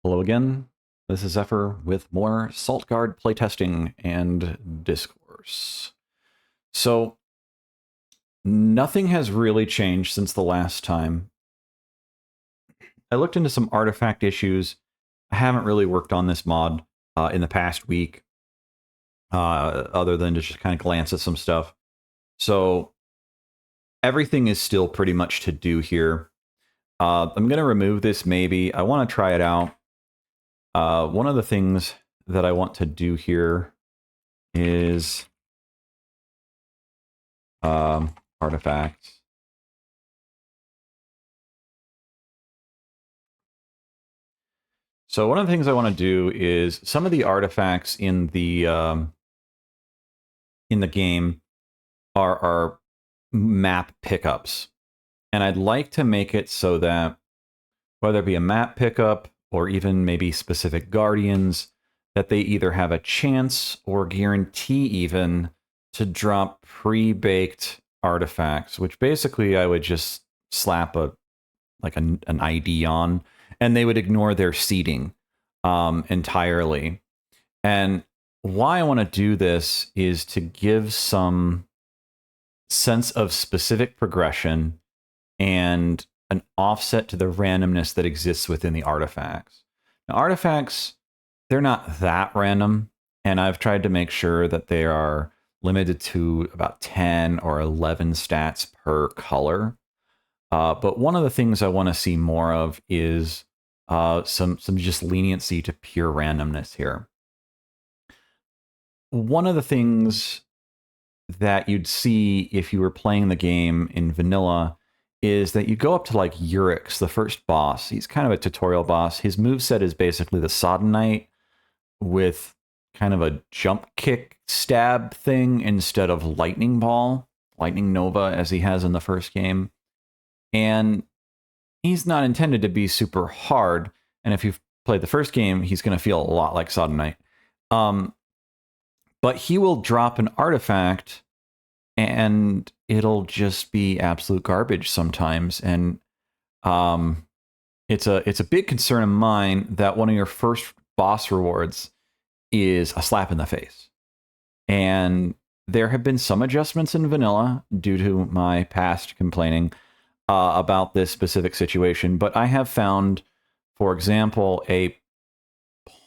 Hello again. This is Zephyr with more Saltguard playtesting and discourse. So, nothing has really changed since the last time. I looked into some artifact issues. I haven't really worked on this mod in the past week, other than to just kind of glance at some stuff. So, everything is still pretty much to do here. I'm going to remove this maybe. I want to try it out. One of the things that I want to do here is artifacts. So one of the things I want to do is some of the artifacts in the game are map pickups, and I'd like to make it so that whether it be a map pickup or even maybe specific guardians, that they either have a chance or guarantee even to drop pre-baked artifacts, which basically I would just slap an ID on, and they would ignore their seeding entirely. And why I want to do this is to give some sense of specific progression and an offset to the randomness that exists within the artifacts. Now, artifacts, they're not that random, and I've tried to make sure that they are limited to about 10 or 11 stats per color. But one of the things I want to see more of is some just leniency to pure randomness here. One of the things that you'd see if you were playing the game in vanilla is that you go up to like Urix, the first boss. He's kind of a tutorial boss. His moveset is basically the Sodden Knight with kind of a jump kick stab thing instead of lightning ball, lightning nova as he has in the first game. And he's not intended to be super hard. And if you've played the first game, he's going to feel a lot like Sodden Knight. But he will drop an artifact and it'll just be absolute garbage sometimes. And it's a big concern of mine that one of your first boss rewards is a slap in the face. And there have been some adjustments in vanilla due to my past complaining about this specific situation, but I have found, for example, a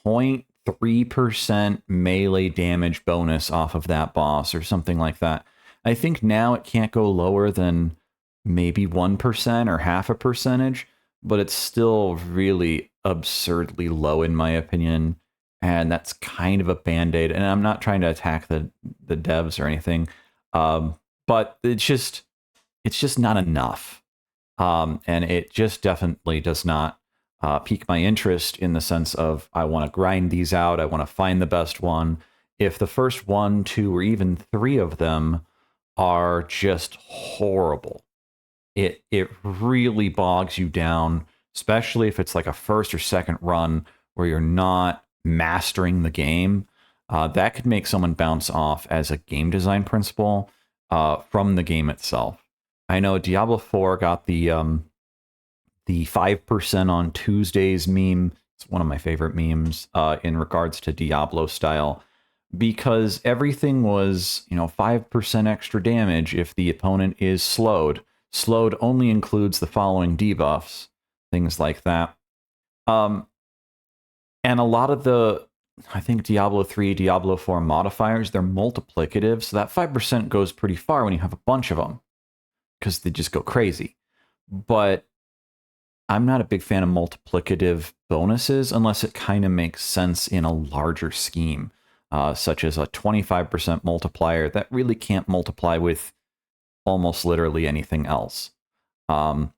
0.3% melee damage bonus off of that boss or something like that. I think now it can't go lower than maybe 1% or half a percentage, but it's still really absurdly low in my opinion, and that's kind of a band-aid. And I'm not trying to attack the devs or anything, but it's just not enough. And it just definitely does not pique my interest in the sense of I want to grind these out. I want to find the best one. If the first 1, 2, or even 3 of them are just horrible, it really bogs you down, especially if it's like a first or second run where you're not mastering the game. That could make someone bounce off as a game design principle from the game itself. I know Diablo 4 got the 5% on Tuesdays meme. It's one of my favorite memes in regards to Diablo style, because everything was, 5% extra damage if the opponent is slowed. Slowed only includes the following debuffs, things like that. And a lot of the, I think Diablo 3, Diablo 4 modifiers, they're multiplicative, so that 5% goes pretty far when you have a bunch of them, because they just go crazy. But I'm not a big fan of multiplicative bonuses unless it kind of makes sense in a larger scheme, such as a 25% multiplier that really can't multiply with almost literally anything else. So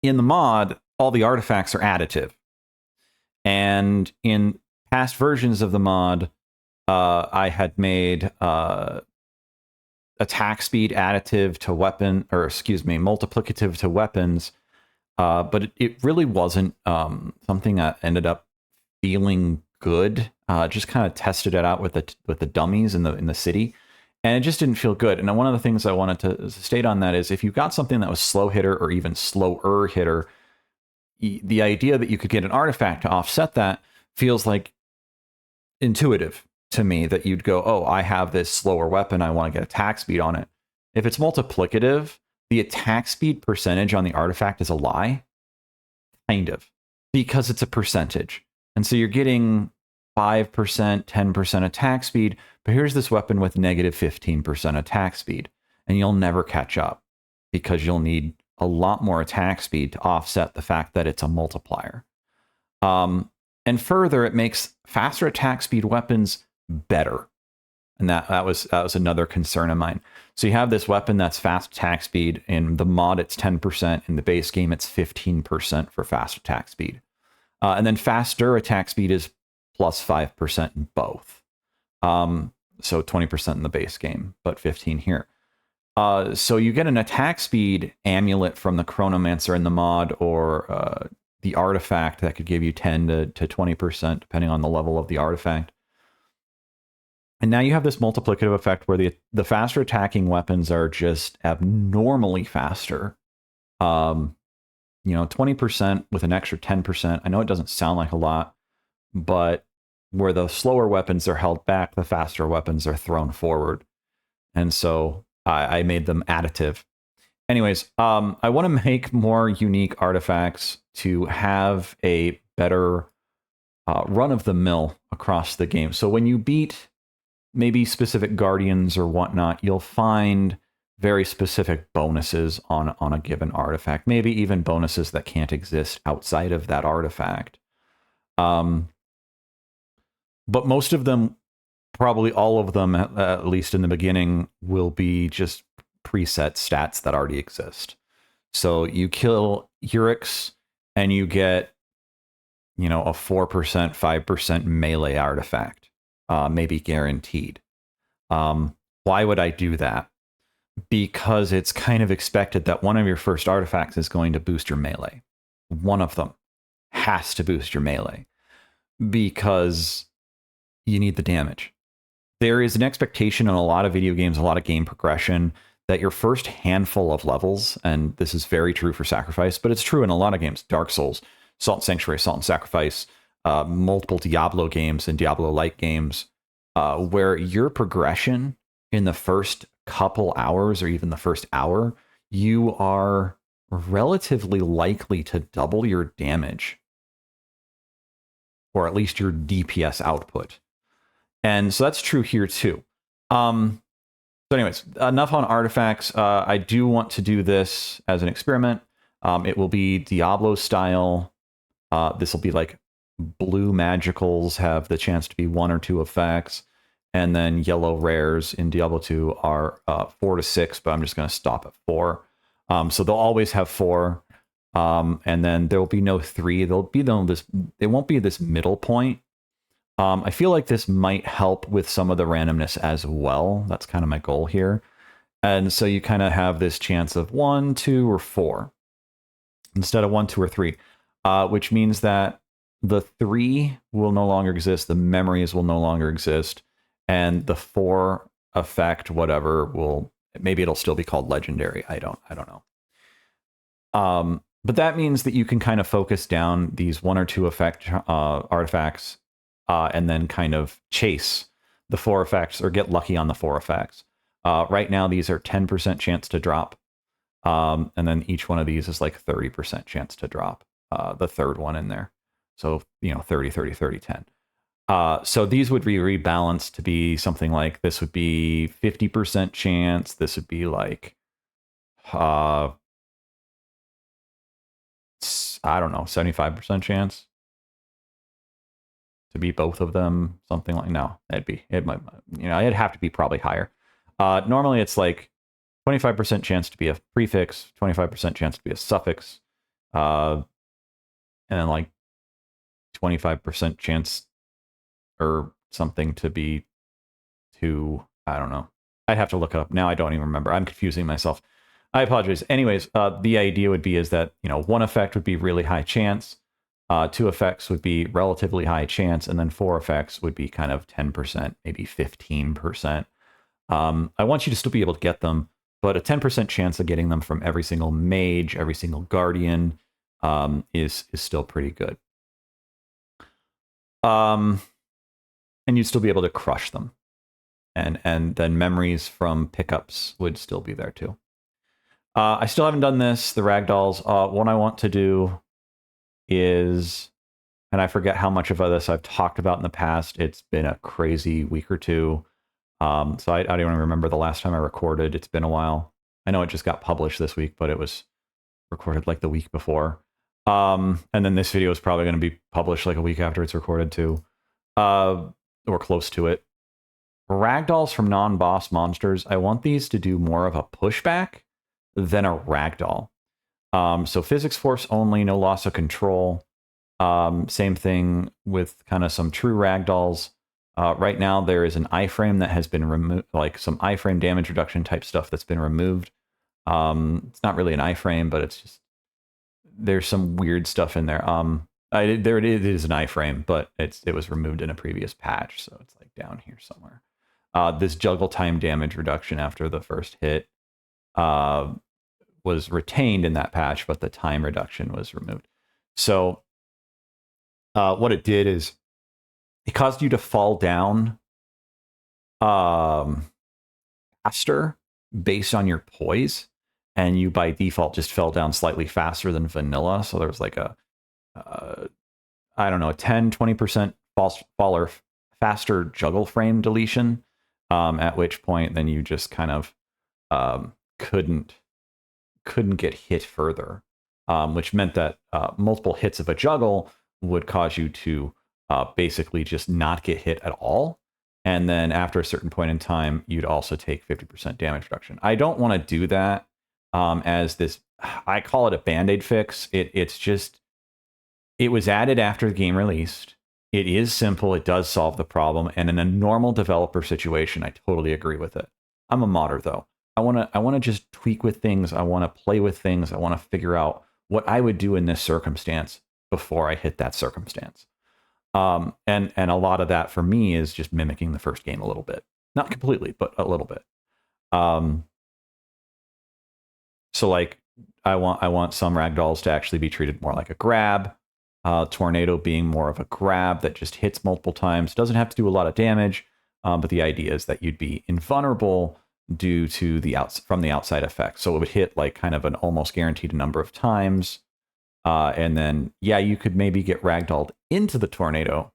in the mod, all the artifacts are additive. And in past versions of the mod, I had made attack speed additive to weapon, or excuse me, multiplicative to weapons, but it really wasn't something that ended up feeling good. Just kind of tested it out with the dummies in the city, and it just didn't feel good. And one of the things I wanted to state on that is if you got something that was slow hitter or even slower hitter, the idea that you could get an artifact to offset that feels like intuitive to me, that you'd go, oh, I have this slower weapon, I want to get attack speed on it. If it's multiplicative, the attack speed percentage on the artifact is a lie, kind of, because it's a percentage. And so you're getting 5%, 10% attack speed, but here's this weapon with negative 15% attack speed, and you'll never catch up because you'll need a lot more attack speed to offset the fact that it's a multiplier. And further, it makes faster attack speed weapons better. And that was another concern of mine. So you have this weapon that's fast attack speed. In the mod, it's 10%. In the base game, it's 15% for fast attack speed. And then faster attack speed is plus 5% in both. So 20% in the base game, but 15 here. So you get an attack speed amulet from the Chronomancer in the mod, or the artifact that could give you 10 to 20%, depending on the level of the artifact. And now you have this multiplicative effect where the faster attacking weapons are just abnormally faster. 20% with an extra 10%. I know it doesn't sound like a lot, but where the slower weapons are held back, the faster weapons are thrown forward. And so I made them additive. Anyways, I want to make more unique artifacts to have a better run-of-the-mill across the game. So when you beat maybe specific guardians or whatnot, you'll find very specific bonuses on a given artifact, maybe even bonuses that can't exist outside of that artifact. But most of them, probably all of them, at least in the beginning, will be just preset stats that already exist. So you kill Urix and you get, a 4%, 5% melee artifact, maybe guaranteed. Why would I do that? Because it's kind of expected that one of your first artifacts is going to boost your melee. One of them has to boost your melee because you need the damage. There is an expectation in a lot of video games, a lot of game progression, that your first handful of levels, and this is very true for Sacrifice, but it's true in a lot of games, Dark Souls, Salt and Sanctuary, Salt and Sacrifice, multiple Diablo games and Diablo-like games, where your progression in the first couple hours or even the first hour, you are relatively likely to double your damage, or at least your DPS output. And so that's true here too. So anyways, enough on artifacts. I do want to do this as an experiment. It will be Diablo style. This will be like blue magicals have the chance to be 1 or 2 effects. And then yellow rares in Diablo 2 are 4 to 6, but I'm just going to stop at 4. So they'll always have 4. And then there will be no 3. It won't be this middle point. I feel like this might help with some of the randomness as well. That's kind of my goal here. And so you kind of have this chance of 1, 2, or 4 instead of 1, 2, or 3, which means that the 3 will no longer exist. The memories will no longer exist. And the 4 effect, whatever, maybe it'll still be called legendary. I don't know. But that means that you can kind of focus down these 1 or 2 effect artifacts, and then kind of chase the 4 effects or get lucky on the 4 effects. Right now, these are 10% chance to drop. And then each one of these is like 30% chance to drop. The third one in there. So, 30, 30, 30, 10. So these would be rebalanced to be something like, this would be 50% chance. This would be like, I don't know, 75% chance to be both of them. Something like, no, it'd have to be probably higher. Normally it's like 25% chance to be a prefix, 25% chance to be a suffix, and then like 25% chance or something to be to, I don't know. I'd have to look it up. Now I don't even remember. I'm confusing myself. I apologize. Anyways, the idea would be is that, 1 effect would be really high chance, 2 effects would be relatively high chance, and then 4 effects would be kind of 10%, maybe 15%. I want you to still be able to get them, but a 10% chance of getting them from every single mage, every single guardian, is still pretty good. And you'd still be able to crush them. And then memories from pickups would still be there too. I still haven't done this, the ragdolls. What I want to do is, and I forget how much of this I've talked about in the past. It's been a crazy week or two. So I don't even remember the last time I recorded. It's been a while. I know it just got published this week, but it was recorded like the week before. And then this video is probably going to be published like a week after it's recorded too, or close to it. Ragdolls from non-boss monsters, I want these to do more of a pushback than a ragdoll. So physics force only, no loss of control. Same thing with kind of some true ragdolls. Right now, there is an iframe that has been removed, like some iframe damage reduction type stuff that's been removed. It's not really an iframe, but it's just, there's some weird stuff in there. There it is an iframe, but it was removed in a previous patch, so it's like down here somewhere. This juggle time damage reduction after the first hit was retained in that patch, but the time reduction was removed. So what it did is it caused you to fall down faster based on your poise, and you by default just fell down slightly faster than vanilla. So there was like a I don't know, a 10-20% faller faster juggle frame deletion, at which point then you just kind of couldn't get hit further, which meant that multiple hits of a juggle would cause you to basically just not get hit at all. And then after a certain point in time, you'd also take 50% damage reduction. I don't want to do that as this, I call it a Band-Aid fix. It's just, it was added after the game released. It is simple. It does solve the problem. And in a normal developer situation, I totally agree with it. I'm a modder though. I want to just tweak with things. I want to play with things. I want to figure out what I would do in this circumstance before I hit that circumstance. And a lot of that for me is just mimicking the first game a little bit, not completely, but a little bit. So like I want some ragdolls to actually be treated more like a grab. Tornado being more of a grab that just hits multiple times. Doesn't have to do a lot of damage, but the idea is that you'd be invulnerable due to from the outside effect. So it would hit like kind of an almost guaranteed number of times. And then, yeah, you could maybe get ragdolled into the tornado,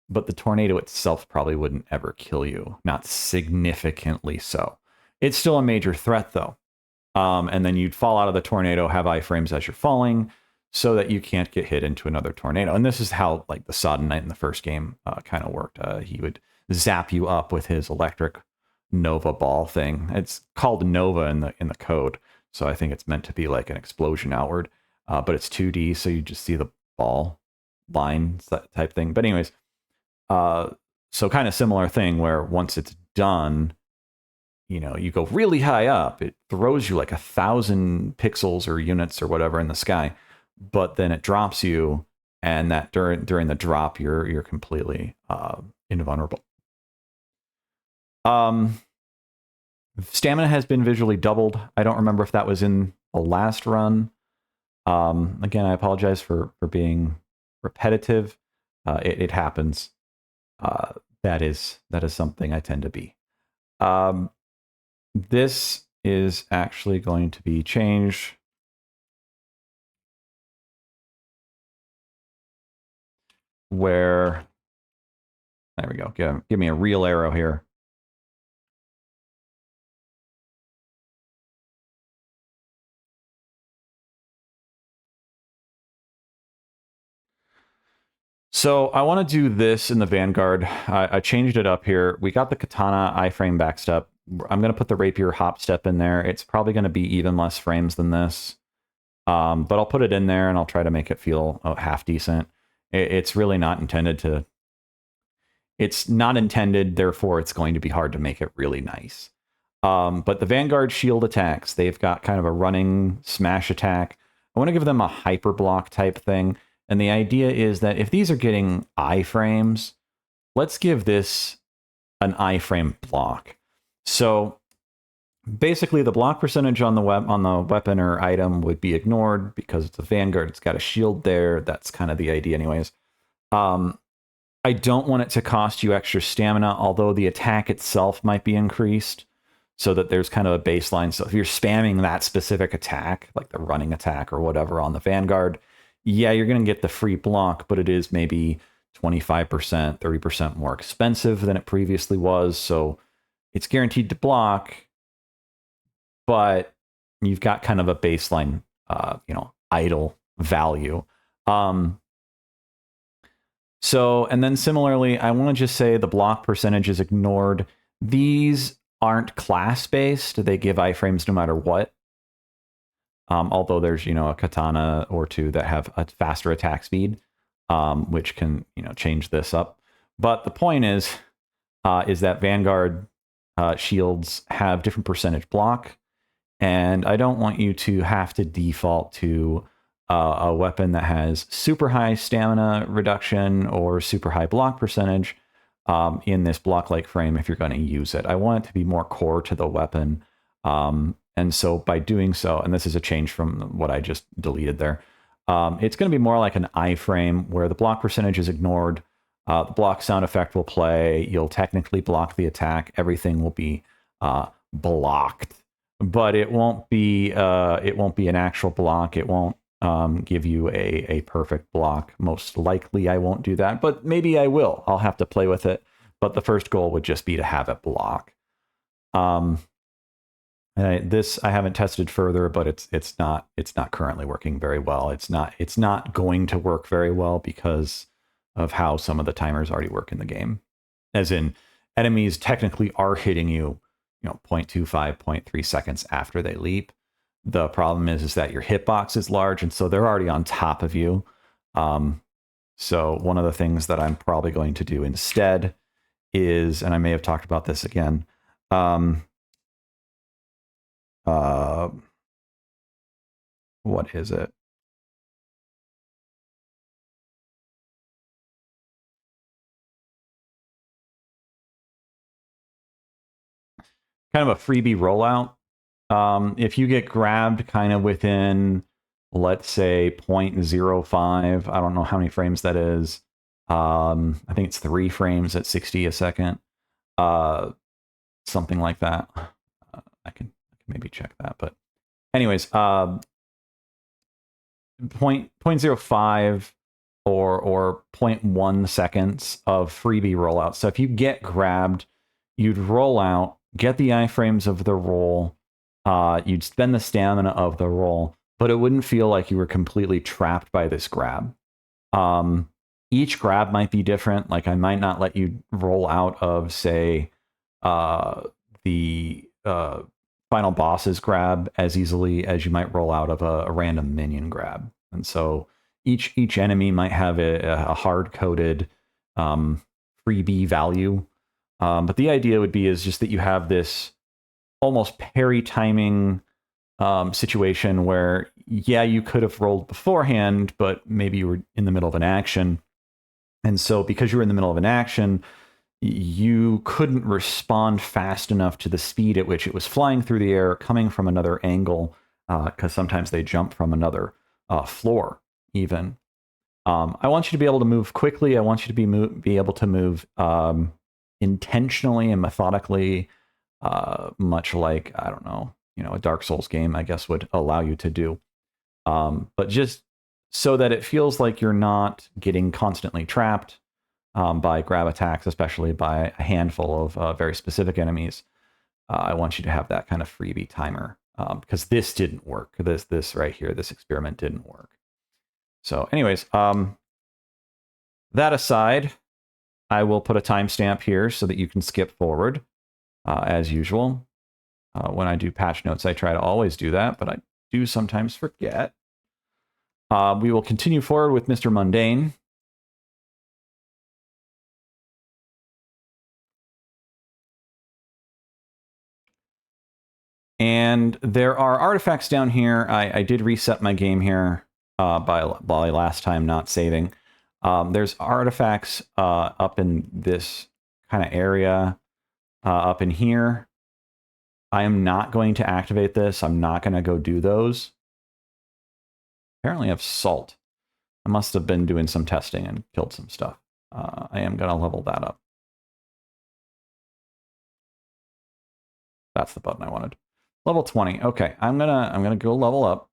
but the tornado itself probably wouldn't ever kill you. Not significantly so. It's still a major threat though. And then you'd fall out of the tornado, have iframes as you're falling, so that you can't get hit into another tornado. And this is how like the Sodden Knight in the first game kind of worked. He would zap you up with his electric Nova ball thing. It's called Nova in the code, so I think it's meant to be like an explosion outward, but it's 2D, so you just see the ball lines, that type thing. But anyways, so kind of similar thing where once it's done, you know, you go really high up, it throws you like 1,000 pixels or units or whatever in the sky, but then it drops you, and that during the drop you're completely invulnerable. Stamina has been visually doubled. I don't remember if that was in the last run. Again, I apologize for being repetitive. It happens. That is something I tend to be. This is actually going to be changed. Where, there we go. Give me a real arrow here. So I want to do this in the Vanguard. I changed it up here. We got the Katana iframe backstep. I'm going to put the Rapier hop step in there. It's probably going to be even less frames than this. But I'll put it in there and I'll try to make it feel half decent. It's really not intended to... It's not intended, therefore it's going to be hard to make it really nice. But the Vanguard shield attacks, they've got kind of a running smash attack. I want to give them a hyper block type thing. And the idea is that if these are getting iframes, let's give this an iframe block. So basically the block percentage on the weapon or item would be ignored because it's a Vanguard. It's got a shield there. That's kind of the idea, anyways. I don't want it to cost you extra stamina, although the attack itself might be increased so that there's kind of a baseline. So if you're spamming that specific attack, like the running attack or whatever on the Vanguard, yeah, you're going to get the free block, but it is maybe 25%, 30% more expensive than it previously was. So it's guaranteed to block, but you've got kind of a baseline, idle value. So, and then similarly, I want to just say the block percentage is ignored. These aren't class-based. They give iframes no matter what. Although there's, a katana or two that have a faster attack speed, which can, change this up. But the point is that Vanguard shields have different percentage block. And I don't want you to have to default to a weapon that has super high stamina reduction or super high block percentage in this block-like frame if you're going to use it. I want it to be more core to the weapon. And so by doing so, and this is a change from what I just deleted there, it's going to be more like an iframe where the block percentage is ignored. The block sound effect will play. You'll technically block the attack. Everything will be blocked, but it won't be an actual block. It won't give you a perfect block. Most likely I won't do that, but maybe I will. I'll have to play with it. But the first goal would just be to have it block. This I haven't tested further, but it's not currently working very well. It's not going to work very well because of how some of the timers already work in the game. As in, enemies technically are hitting you, 0.25, 0.3 seconds after they leap. The problem is that your hitbox is large, and so they're already on top of you. So one of the things that I'm probably going to do instead is, and I may have talked about this again, what is it? Kind of a freebie rollout. If you get grabbed kind of within, let's say 0.05, I don't know how many frames that is. I think it's 3 frames at 60 a second. Something like that. I can maybe check that, but anyways, 0.05 or 0.1 seconds of freebie rollout. So if you get grabbed, you'd roll out, get the iframes of the roll, you'd spend the stamina of the roll, but it wouldn't feel like you were completely trapped by this grab. Each grab might be different. Like I might not let you roll out of, say, the final boss's grab as easily as you might roll out of a random minion grab. And so each enemy might have a hard-coded freebie value. But the idea would be is just that you have this almost parry timing situation where, yeah, you could have rolled beforehand, but maybe you were in the middle of an action. And so because you were in the middle of an action, you couldn't respond fast enough to the speed at which it was flying through the air, coming from another angle, because sometimes they jump from another floor, even. I want you to be able to move quickly. I want you to be able to move intentionally and methodically, much like, I don't know, a Dark Souls game, I guess, would allow you to do. But just so that it feels like you're not getting constantly trapped by grab attacks, especially by a handful of very specific enemies. I want you to have that kind of freebie timer because this didn't work. This right here, this experiment didn't work. So anyways, that aside, I will put a timestamp here so that you can skip forward as usual. When I do patch notes, I try to always do that, but I do sometimes forget. We will continue forward with Mr. Mundane. And there are artifacts down here. I did reset my game here by last time not saving. There's artifacts up in this kind of area, up in here. I am not going to activate this. I'm not going to go do those. Apparently I have salt. I must have been doing some testing and killed some stuff. I am going to level that up. That's the button I wanted. Level 20. Okay, I'm gonna go level up.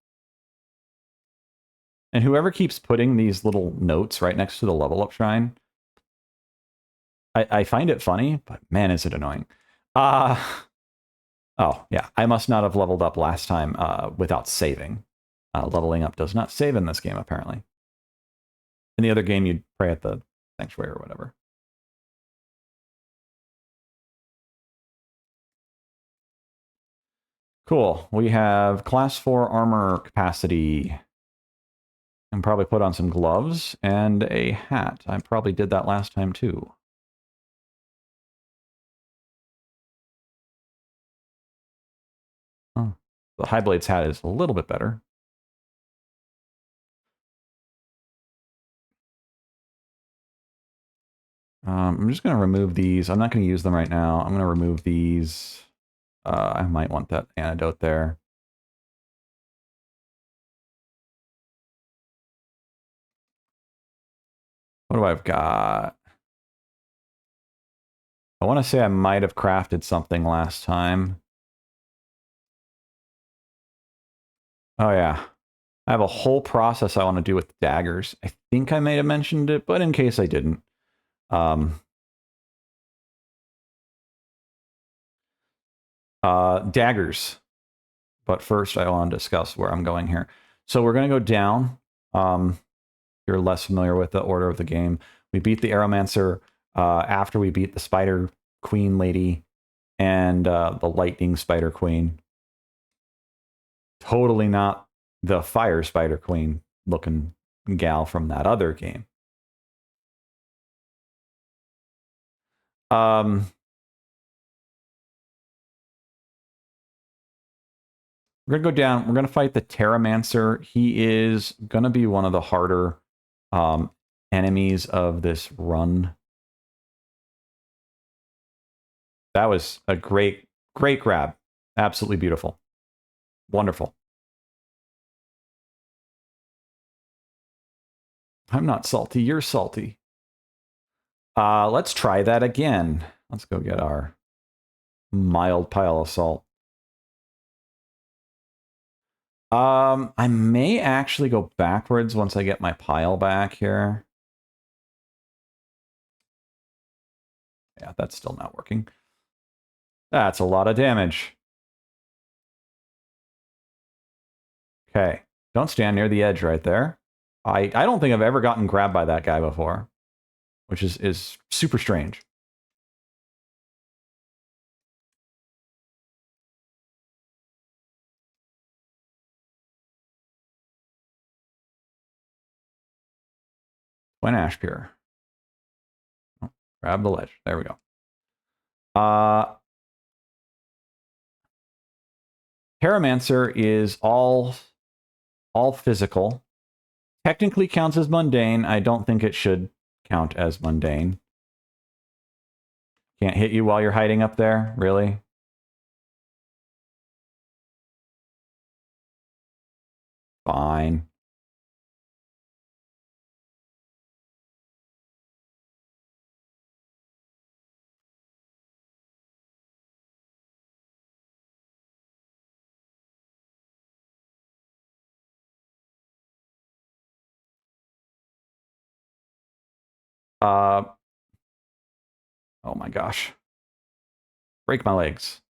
And whoever keeps putting these little notes right next to the level up shrine, I find it funny, but man, is it annoying. Oh yeah, I must not have leveled up last time without saving. Leveling up does not save in this game, apparently. In the other game, you'd pray at the sanctuary or whatever. Cool. We have class 4 armor capacity. And probably put on some gloves and a hat. I probably did that last time too. Oh, the High Blades hat is a little bit better. I'm just going to remove these. I'm not going to use them right now. I'm going to remove these. I might want that antidote there. What do I've got? I want to say I might have crafted something last time. Oh, yeah. I have a whole process I want to do with daggers. I think I may have mentioned it, but in case I didn't. Daggers. But first, I want to discuss where I'm going here. So we're going to go down. If you're less familiar with the order of the game, we beat the Aeromancer after we beat the Spider Queen lady and the Lightning Spider Queen. Totally not the Fire Spider Queen looking gal from that other game. We're going to go down. We're going to fight the Terramancer. He is going to be one of the harder enemies of this run. That was a great grab. Absolutely beautiful. Wonderful. I'm not salty. You're salty. Let's try that again. Let's go get our mild pile of salt. I may actually go backwards once I get my pile back here. Yeah, that's still not working. That's a lot of damage. Okay, don't stand near the edge right there. I don't think I've ever gotten grabbed by that guy before, which is super strange. Twin Ash Pure. Oh, grab the ledge. There we go. Paramancer is all physical. Technically counts as mundane. I don't think it should count as mundane. Can't hit you while you're hiding up there? Really? Fine. Oh my gosh. Break my legs.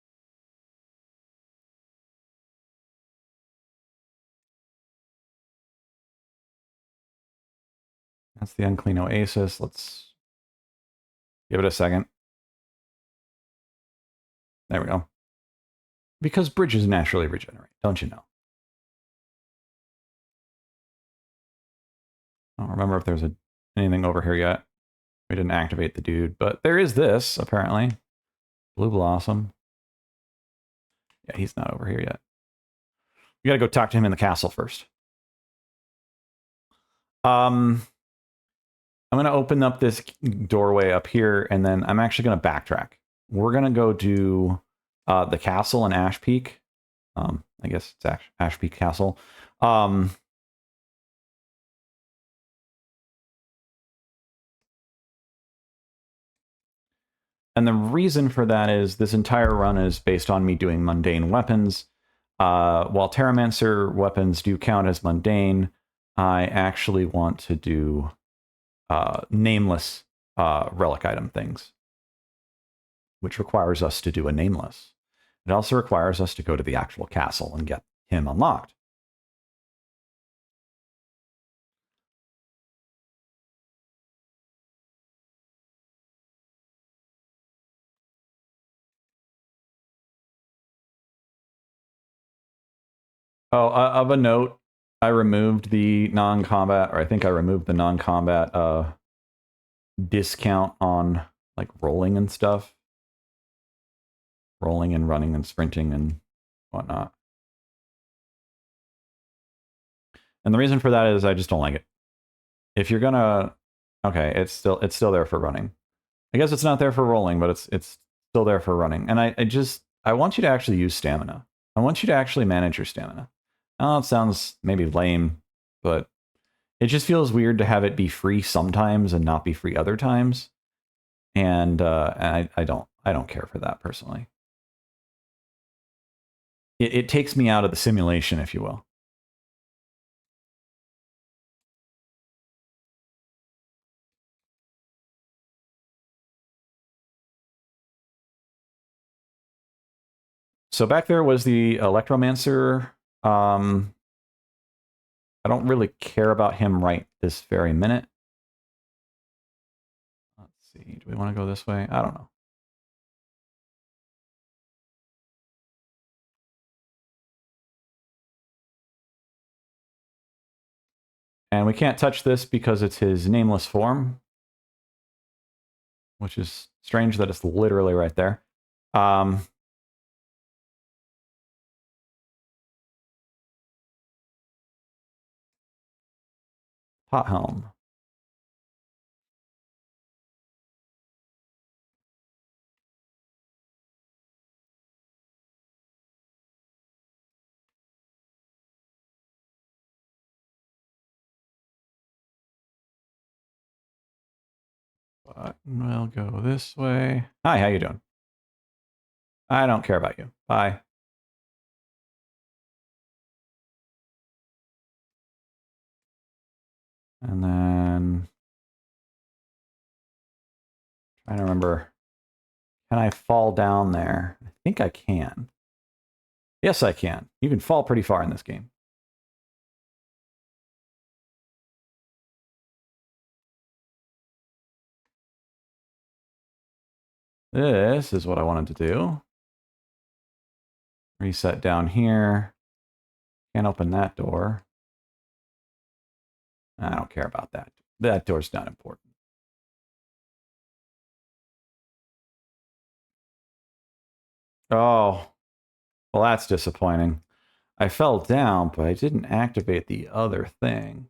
That's the Unclean Oasis. Let's give it a second. There we go. Because bridges naturally regenerate, don't you know? I don't remember if there's anything over here yet. We didn't activate the dude, but there is this, apparently. Blue Blossom. Yeah, he's not over here yet. We gotta go talk to him in the castle first. I'm gonna open up this doorway up here, and then I'm actually gonna backtrack. We're gonna go do the castle in Ash Peak. I guess it's Ash Peak Castle. And the reason for that is this entire run is based on me doing mundane weapons. While Terramancer weapons do count as mundane, I actually want to do nameless relic item things, which requires us to do a nameless. It also requires us to go to the actual castle and get him unlocked. Oh, of a note, I removed the non-combat, or I think I removed the non-combat discount on like rolling and stuff. Rolling and running and sprinting and whatnot. And the reason for that is I just don't like it. If you're gonna, okay, it's still there for running. I guess it's not there for rolling, but it's still there for running. And I want you to actually use stamina. I want you to actually manage your stamina. I know it sounds maybe lame, but it just feels weird to have it be free sometimes and not be free other times. And I don't care for that personally. It takes me out of the simulation, if you will. So back there was the Electromancer. I don't really care about him right this very minute. Let's see. Do we want to go this way? I don't know. And we can't touch this because it's his nameless form, which is strange that it's literally right there. Pot helm. But we'll go this way. Hi, how you doing? I don't care about you. Bye. And then trying to remember. Can I fall down there? I think I can. Yes, I can. You can fall pretty far in this game. This is what I wanted to do. Reset down here. Can't open that door. I don't care about that. That door's not important. Oh, well, that's disappointing. I fell down, but I didn't activate the other thing.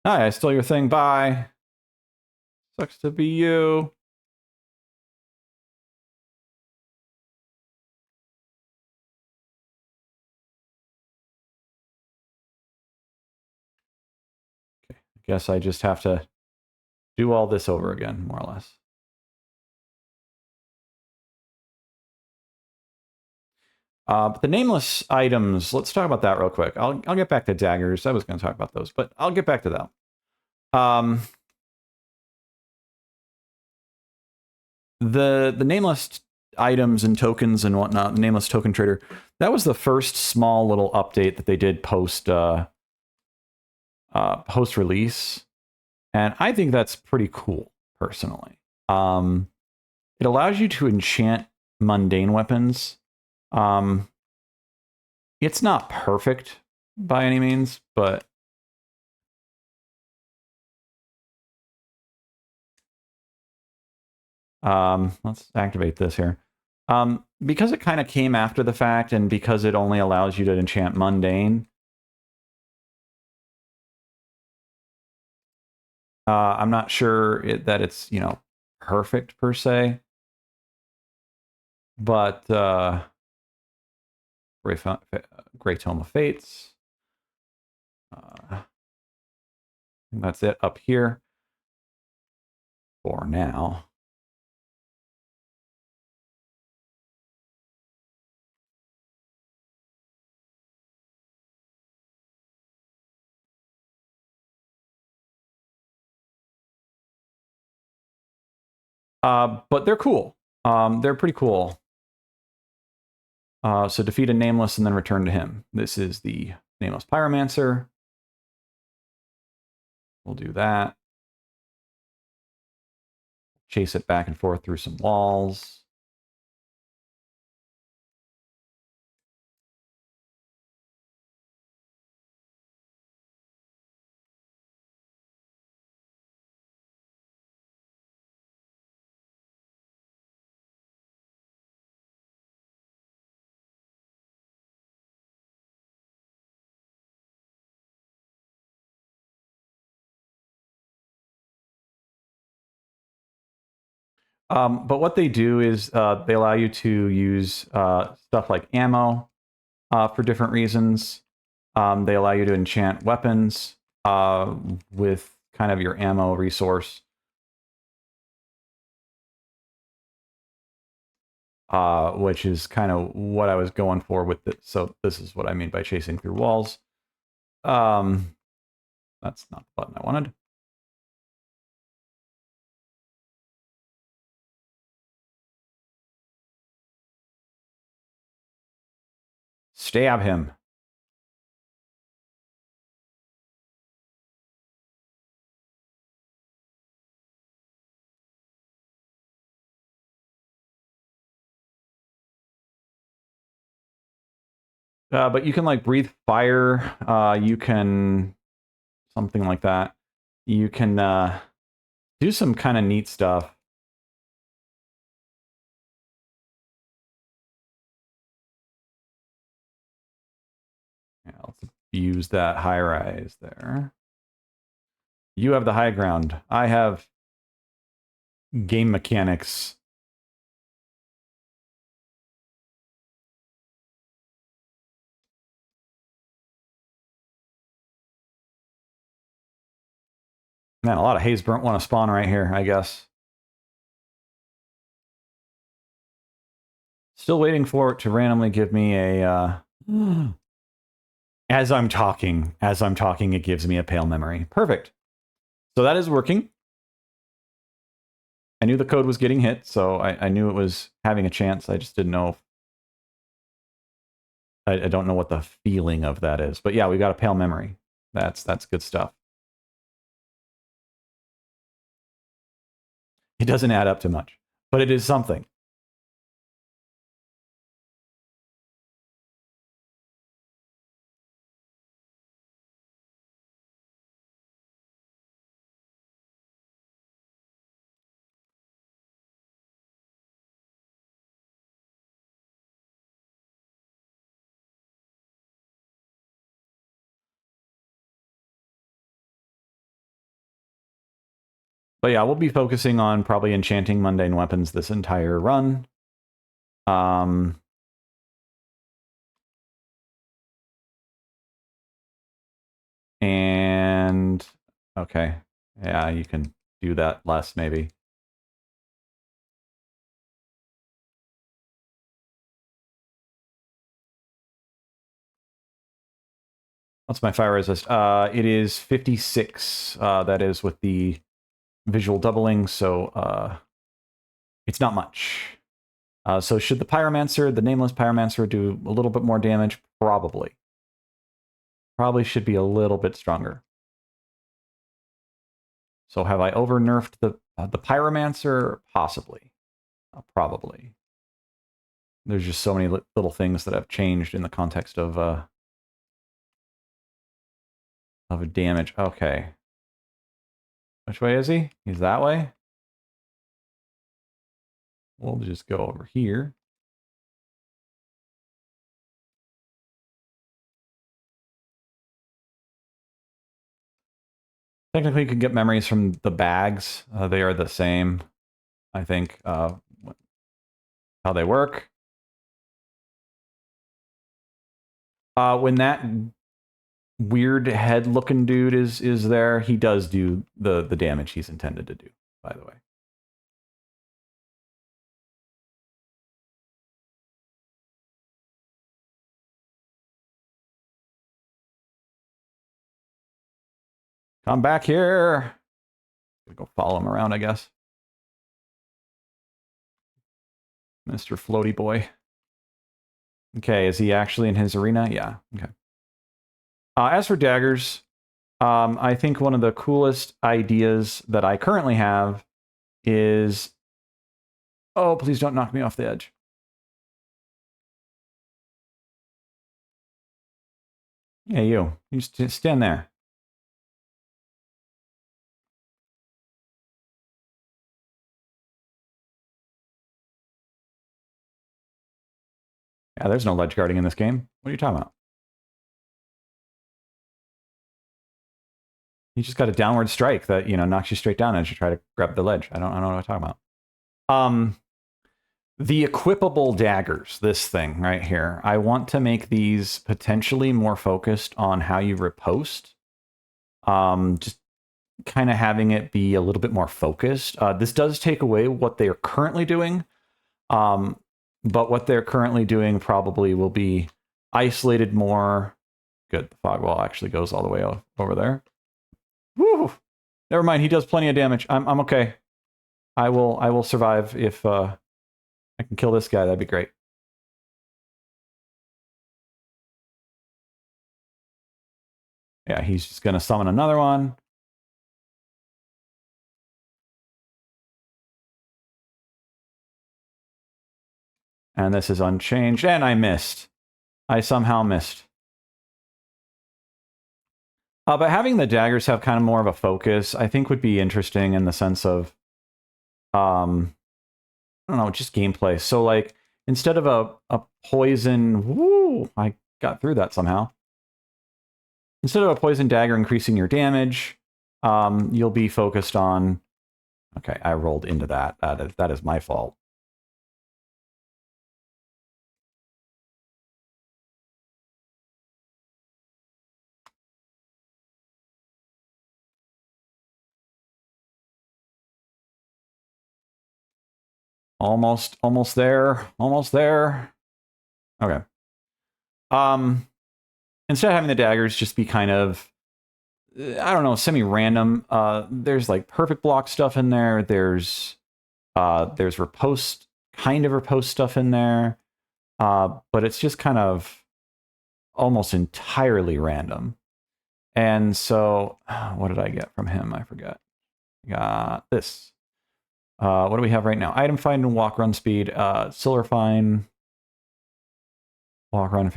Hi, I stole your thing. Bye. Sucks to be you. Okay, I guess I just have to do all this over again, more or less. But the nameless items, let's talk about that real quick. I'll get back to daggers. I was going to talk about those, but I'll get back to that. The nameless items and tokens and whatnot, the nameless token trader, that was the first small little update that they did post release, and I think that's pretty cool personally. It allows you to enchant mundane weapons. It's not perfect by any means, but let's activate this here. Because it kind of came after the fact, and because it only allows you to enchant mundane, I'm not sure that it's, you know, perfect per se, but Great Tome of Fates. That's it up here for now. But they're cool. They're pretty cool. So defeat a Nameless and then return to him. This is the Nameless Pyromancer. We'll do that. Chase it back and forth through some walls. But what they do is they allow you to use stuff like ammo for different reasons. They allow you to enchant weapons with kind of your ammo resource. Which is kind of what I was going for with this. So this is what I mean by chasing through walls. That's not the button I wanted. Stab him. But you can like breathe fire. You can something like that. You can do some kind of neat stuff. Yeah, let's use that high rise there. You have the high ground. I have game mechanics. Man, a lot of haze burnt want to spawn right here, I guess. Still waiting for it to randomly give me a... as I'm talking, it gives me a pale memory. Perfect. So that is working. I knew the code was getting hit, so I knew it was having a chance. I just didn't know if... I don't know what the feeling of that is. But yeah, we got a pale memory. That's good stuff. It doesn't add up to much, but it is something. But yeah, we'll be focusing on probably enchanting mundane weapons this entire run. And okay, yeah, you can do that less maybe. What's my fire resist? It is 56. That is with the visual doubling, so it's not much. So should the Pyromancer, the Nameless Pyromancer, do a little bit more damage? Probably. Probably should be a little bit stronger. So have I over-nerfed the Pyromancer? Possibly. Probably. There's just so many little things that have changed in the context of damage. Okay. Which way is he? He's that way? We'll just go over here. Technically, you can get memories from the bags. They are the same, I think, how they work. When that weird head-looking dude is there, he does do the damage he's intended to do, by the way. Come back here. Go follow him around, I guess. Mr. Floaty Boy. Okay, is he actually in his arena? Yeah, okay. As for daggers, I think one of the coolest ideas that I currently have is... Oh, please don't knock me off the edge. Yeah, you. You just stand there. Yeah, there's no ledge guarding in this game. What are you talking about? You just got a downward strike that, you know, knocks you straight down as you try to grab the ledge. I don't know what I'm talking about. The equipable daggers, this thing right here, I want to make these potentially more focused on how you riposte. Just kind of having it be a little bit more focused. This does take away what they are currently doing, but what they're currently doing probably will be isolated more. Good, the fog wall actually goes all the way over there. Woo! Never mind, he does plenty of damage. I'm okay. I will survive if I can kill this guy. That'd be great. Yeah, he's just gonna summon another one. And this is unchanged, and I missed. I somehow missed. But having the daggers have kind of more of a focus, I think would be interesting in the sense of, I don't know, just gameplay. So like, instead of a poison, woo, I got through that somehow. Instead of a poison dagger increasing your damage, you'll be focused on, okay, I rolled into that. That is my fault. Almost there. Almost there. Okay. Instead of having the daggers just be kind of, I don't know, semi-random, there's like perfect block stuff in there. There's riposte, kind of riposte stuff in there. But it's just kind of almost entirely random. And so, what did I get from him? I forgot. Got this. What do we have right now? Item find and walk run speed. Silver fine. Walk run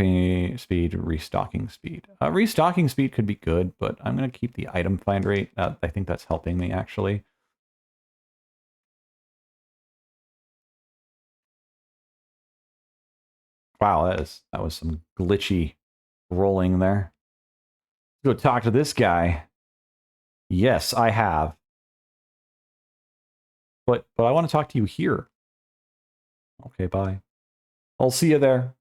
speed. Restocking speed. Restocking speed could be good, but I'm going to keep the item find rate. I think that's helping me actually. Wow, that was some glitchy rolling there. Let's go talk to this guy. Yes, I have. But I want to talk to you here. Okay, bye. I'll see you there.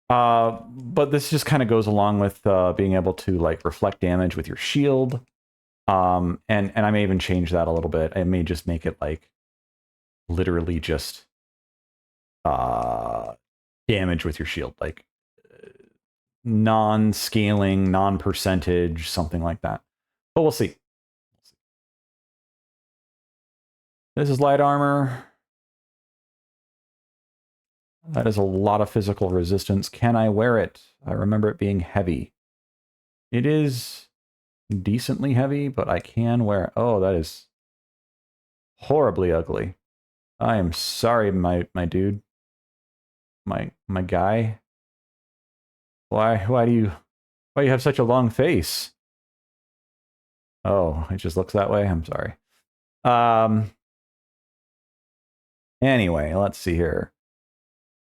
But this just kind of goes along with being able to like reflect damage with your shield. And I may even change that a little bit. I may just make it like literally just damage with your shield, like non-scaling, non-percentage, something like that. But we'll see. This is light armor. That is a lot of physical resistance. Can I wear it? I remember it being heavy. It is decently heavy, but I can wear it. Oh, that is horribly ugly. I am sorry, my dude. My guy. Why do you have such a long face? Oh, it just looks that way. I'm sorry. Anyway, let's see here.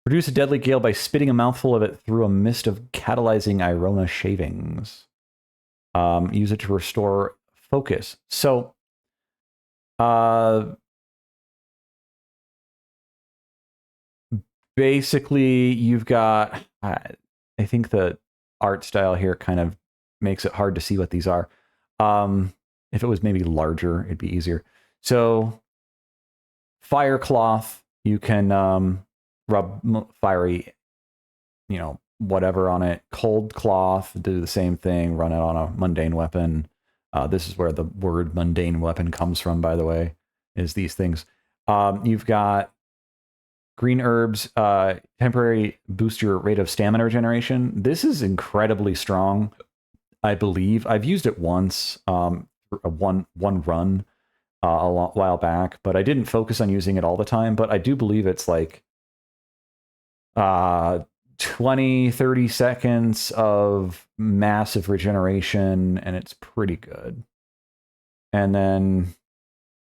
Produce a deadly gale by spitting a mouthful of it through a mist of catalyzing Irona shavings. Use it to restore focus. So, basically, you've got. I think the art style here kind of makes it hard to see what these are. If it was maybe larger, it'd be easier. So, fire cloth, you can rub fiery, whatever on it. Cold cloth, do the same thing, run it on a mundane weapon. This is where the word mundane weapon comes from, by the way, is these things. You've got green herbs, temporary boost your rate of stamina regeneration. This is incredibly strong, I believe. I've used it once, one run a while back, but I didn't focus on using it all the time. But I do believe it's like 20, 30 seconds of massive regeneration, and it's pretty good. And then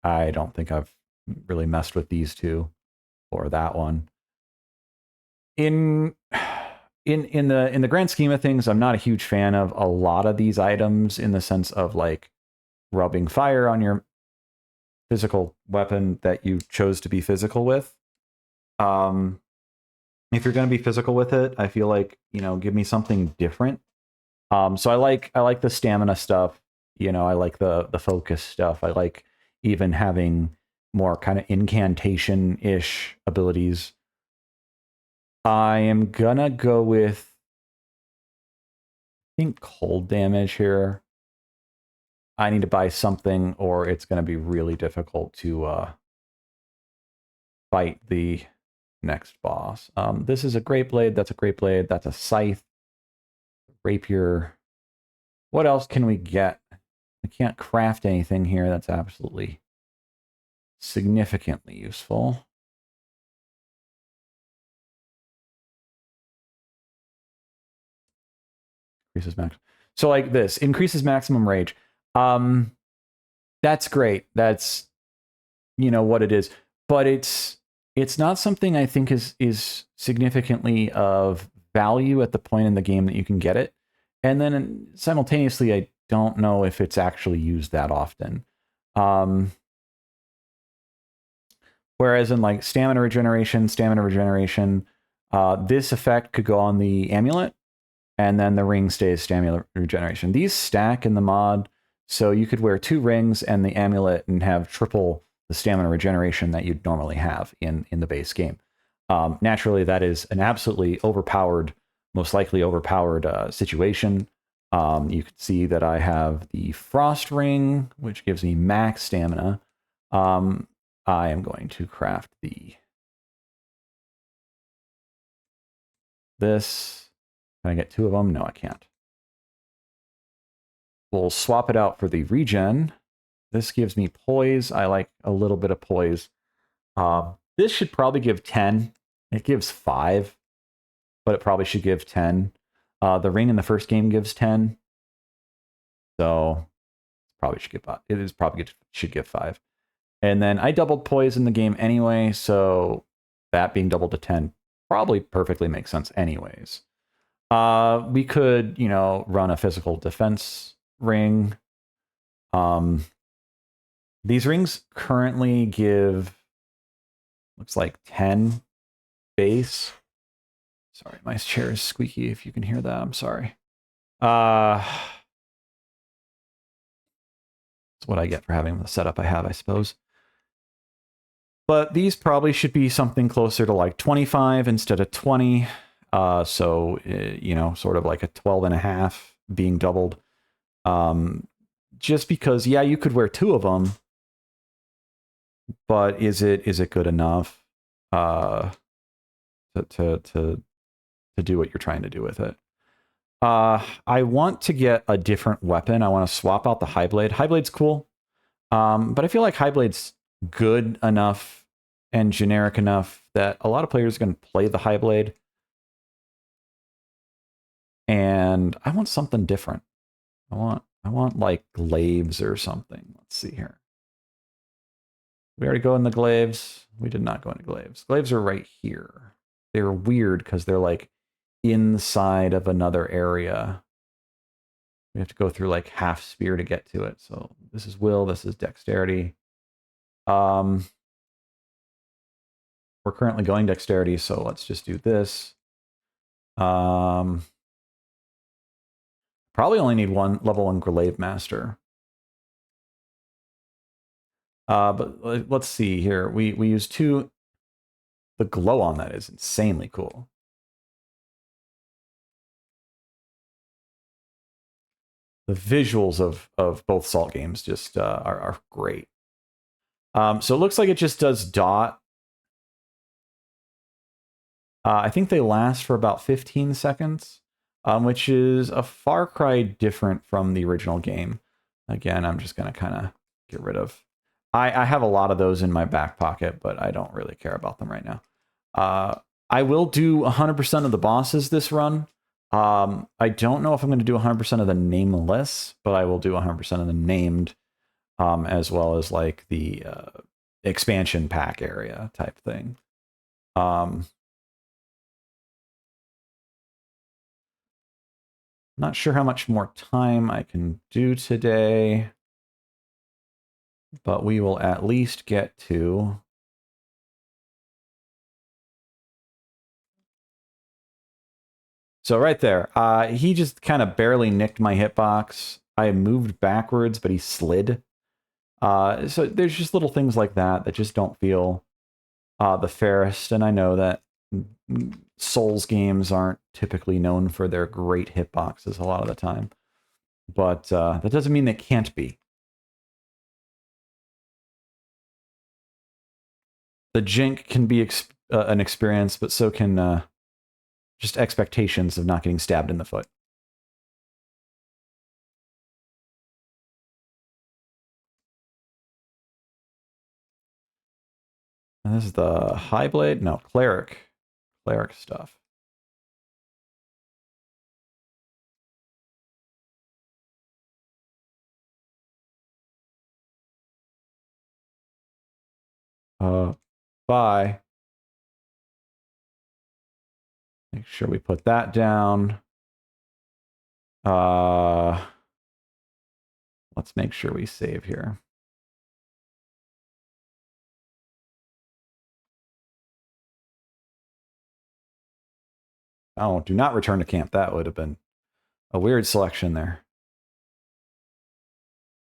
I don't think I've really messed with these two or that one. In the grand scheme of things, I'm not a huge fan of a lot of these items in the sense of like rubbing fire on your physical weapon that you chose to be physical with. If you're going to be physical with it, I feel like, give me something different. So I like the stamina stuff. I like the focus stuff. I like even having more kind of incantation-ish abilities. I am gonna go with, I think, cold damage here. I need to buy something, or it's going to be really difficult to fight the next boss. This is a great blade. That's a great blade. That's a scythe. Rapier. What else can we get? We can't craft anything here. That's absolutely significantly useful. Increases max. So like this increases maximum rage. That's great. That's what it is. But it's not something I think is significantly of value at the point in the game that you can get it. And then simultaneously, I don't know if it's actually used that often. Whereas in like stamina regeneration, this effect could go on the amulet, and then the ring stays stamina regeneration. These stack in the mod, so you could wear 2 rings and the amulet and have triple the stamina regeneration that you'd normally have in the base game. Naturally, that is an absolutely overpowered, most likely overpowered situation. You can see that I have the Frost Ring, which gives me max stamina. I am going to craft this. Can I get 2 of them? No, I can't. We'll swap it out for the regen. This gives me poise. I like a little bit of poise. This should probably give 10. It gives 5, but it probably should give 10. The ring in the first game gives 10. So probably should give 5. Should give 5. And then I doubled poise in the game anyway, so that being doubled to 10 probably perfectly makes sense anyways. We could, run a physical defense ring. These rings currently give, looks like 10 base. Sorry, my chair is squeaky if you can hear that. I'm sorry. That's what I get for having the setup I have, I suppose. But these probably should be something closer to like 25 instead of 20. So, sort of like a 12.5 being doubled. Just because, yeah, you could wear 2 of them, but is it good enough to do what you're trying to do with it? I want to get a different weapon. I want to swap out the High Blade. High Blade's cool, but I feel like High Blade's good enough and generic enough that a lot of players are going to play the High Blade. And I want something different. I want like glaives or something. Let's see here. We already go in the glaives. We did not go into glaives. Glaives are right here. they're weird because they're like inside of another area. We have to go through like half sphere to get to it. So this is will, this is dexterity. We're currently going dexterity, so let's just do this. Probably only need one level 1 glaive master. But let's see here. We use 2. The glow on that is insanely cool. The visuals of both Salt games just are great. So it looks like it just does dot. I think they last for about 15 seconds, which is a far cry different from the original game. Again, I'm just going to kind of get rid of... I have a lot of those in my back pocket, but I don't really care about them right now. I will do 100% of the bosses this run. I don't know if I'm going to do 100% of the nameless, but I will do 100% of the named, as well as like the expansion pack area type thing. Not sure how much more time I can do today, but we will at least get to... So right there, he just kind of barely nicked my hitbox. I moved backwards, but he slid. So there's just little things like that that just don't feel the fairest. And I know that Souls games aren't typically known for their great hitboxes a lot of the time. But that doesn't mean they can't be. The jink can be an experience, but so can just expectations of not getting stabbed in the foot. And this is the High Blade? No, Cleric. Cleric stuff. Bye. Make sure we put that down. Let's make sure we save here. Oh, do not return to camp. That would have been a weird selection there.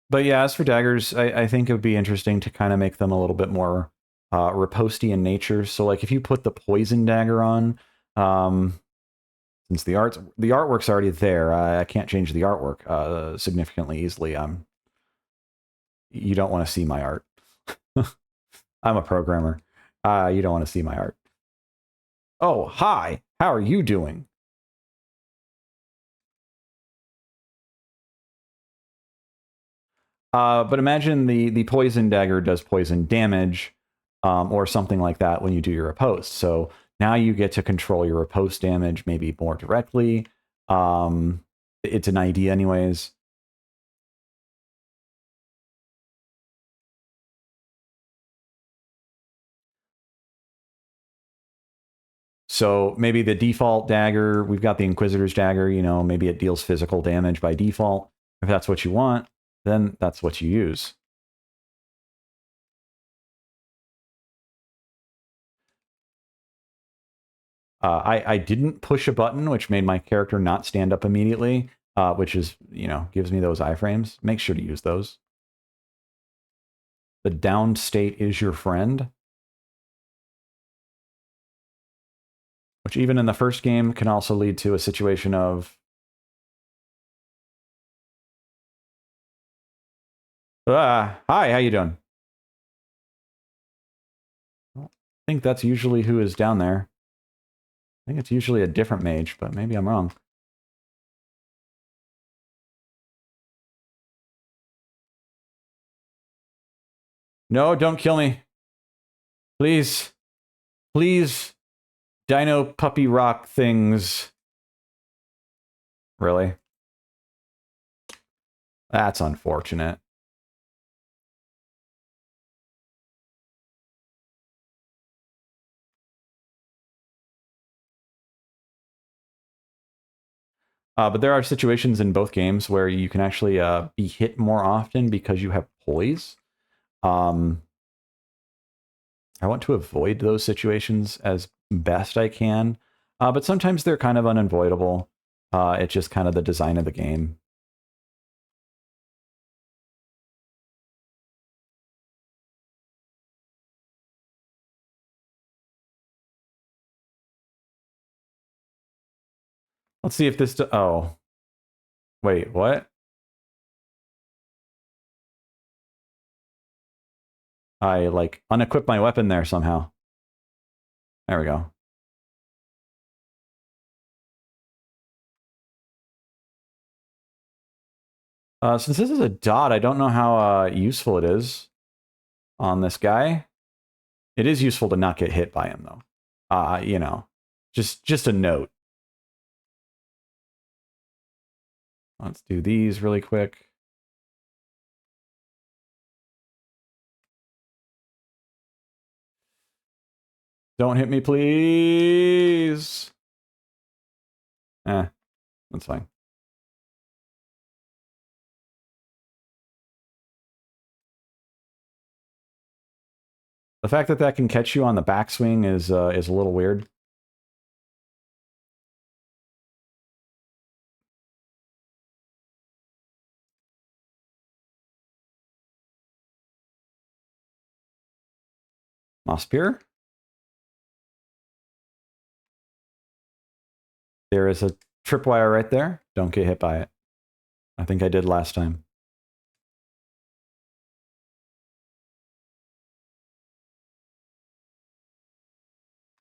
But yeah, as for daggers, I think it would be interesting to kind of make them a little bit more riposty in nature. So like if you put the poison dagger on, since the artwork's already there, I can't change the artwork significantly easily. You don't want to see my art. I'm a programmer. You don't want to see my art. Oh, hi. How are you doing? But imagine the poison dagger does poison damage, or something like that when you do your riposte. So now you get to control your riposte damage maybe more directly. It's an idea anyways. So maybe the default dagger, we've got the Inquisitor's dagger, you know, maybe it deals physical damage by default. If that's what you want, then that's what you use. I didn't push a button, which made my character not stand up immediately, which is, you know, gives me those iframes. Make sure to use those. The downed state is your friend, which even in the first game can also lead to a situation of... hi, how you doing? I think that's usually who is down there. I think it's usually a different mage, but maybe I'm wrong. No, don't kill me. Please. Please. Dino puppy rock things. Really? That's unfortunate. But there are situations in both games where you can actually be hit more often because you have poise. I want to avoid those situations as best I can, but sometimes they're kind of unavoidable. It's just kind of the design of the game. Let's see if this... Oh. Wait, what? I, like, unequipped my weapon there somehow. There we go. Since this is a dot, I don't know how useful it is on this guy. It is useful to not get hit by him, though. You know, just a note. Let's do these really quick. Don't hit me, please. That's fine. The fact that that can catch you on the backswing is a little weird. Moss Spear. There is a tripwire right there. Don't get hit by it. I think I did last time.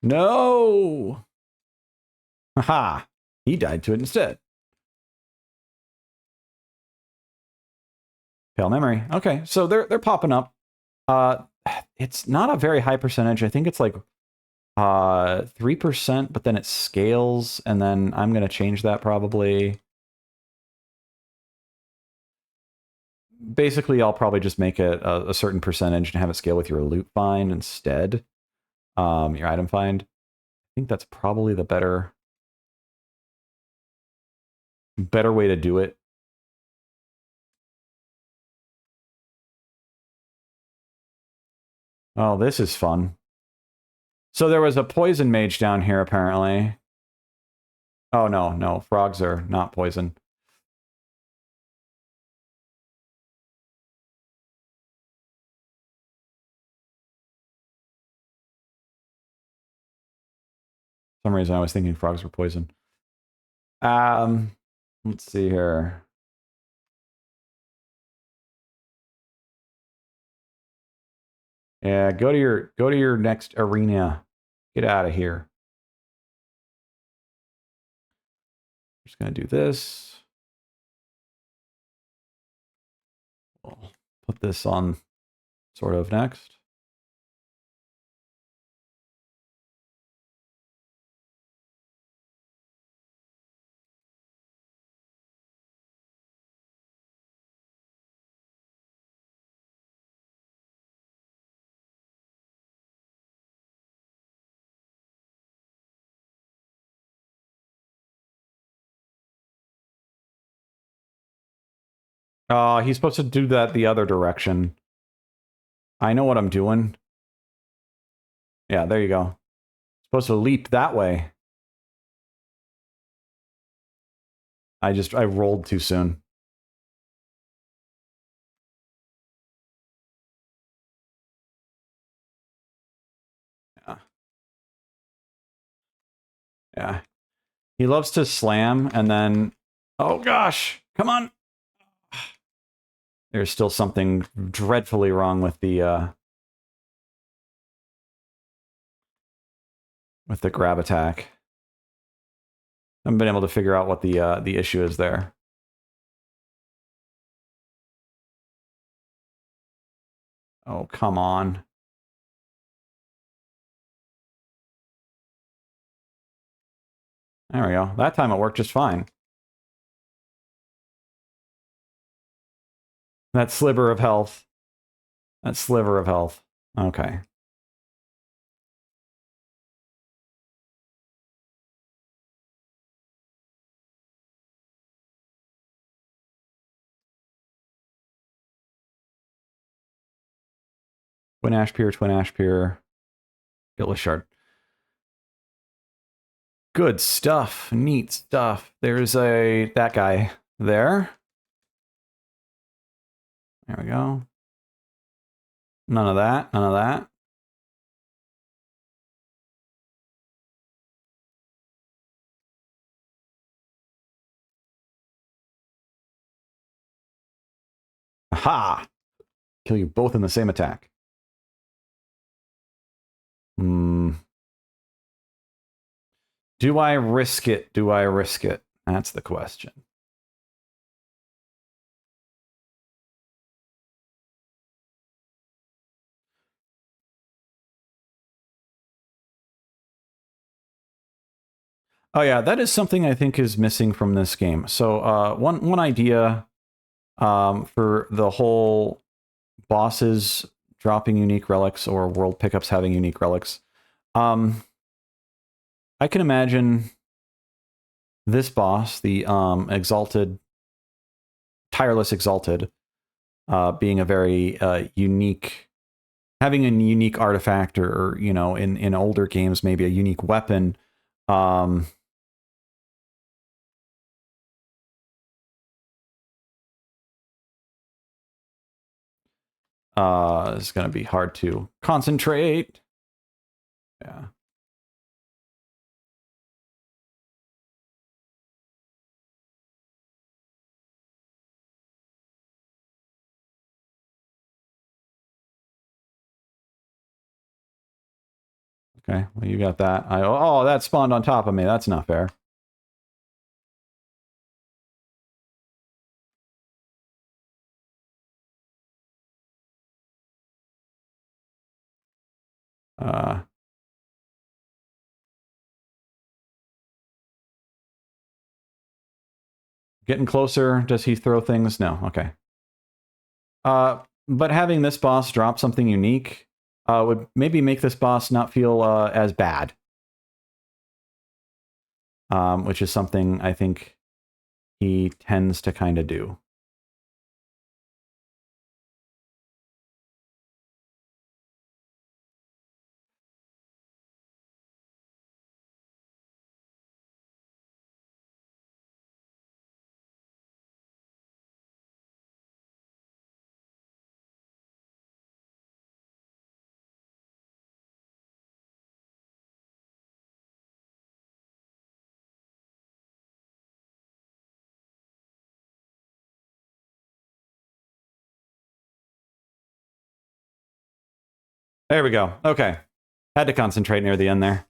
No! Haha! He died to it instead. Pale memory. Okay, so they're popping up. It's not a very high percentage. I think it's like 3%, but then it scales, and then I'm gonna change that probably. Basically, I'll probably just make it a certain percentage and have it scale with your loot find instead. Your item find. I think that's probably the better way to do it. Oh, this is fun. So there was a poison mage down here, apparently. Oh, no. Frogs are not poison. For some reason, I was thinking frogs were poison. Let's see here. Yeah, go to your next arena. Get out of here. Just gonna do this. We'll put this on sort of next. He's supposed to do that the other direction. I know what I'm doing. Yeah, there you go. Supposed to leap that way. I rolled too soon. Yeah. Yeah. He loves to slam and then... Oh gosh! Come on! There's still something dreadfully wrong with the grab attack. I haven't been able to figure out what the issue is there. Oh, come on. There we go. That time it worked just fine. That sliver of health. That sliver of health. Okay. Twin Ash Pier, Twin Ash Pier. Guiltless Shard. Good stuff. Neat stuff. There's that guy there. There we go. None of that. None of that. Aha! Kill you both in the same attack. Hmm. Do I risk it? Do I risk it? That's the question. Oh yeah, that is something I think is missing from this game. So one idea for the whole bosses dropping unique relics or world pickups having unique relics. I can imagine this boss, the Exalted, Tireless Exalted, being a very unique, having a unique artifact, or you know, in older games, maybe a unique weapon. It's going to be hard to concentrate. Yeah. Okay, well, you got that. Oh, that spawned on top of me. That's not fair. Uh, Getting closer. Does he throw things? No. Okay. But having this boss drop something unique would maybe make this boss not feel as bad. Which is something I think he tends to kind of do. There we go. Okay. Had to concentrate near the end there.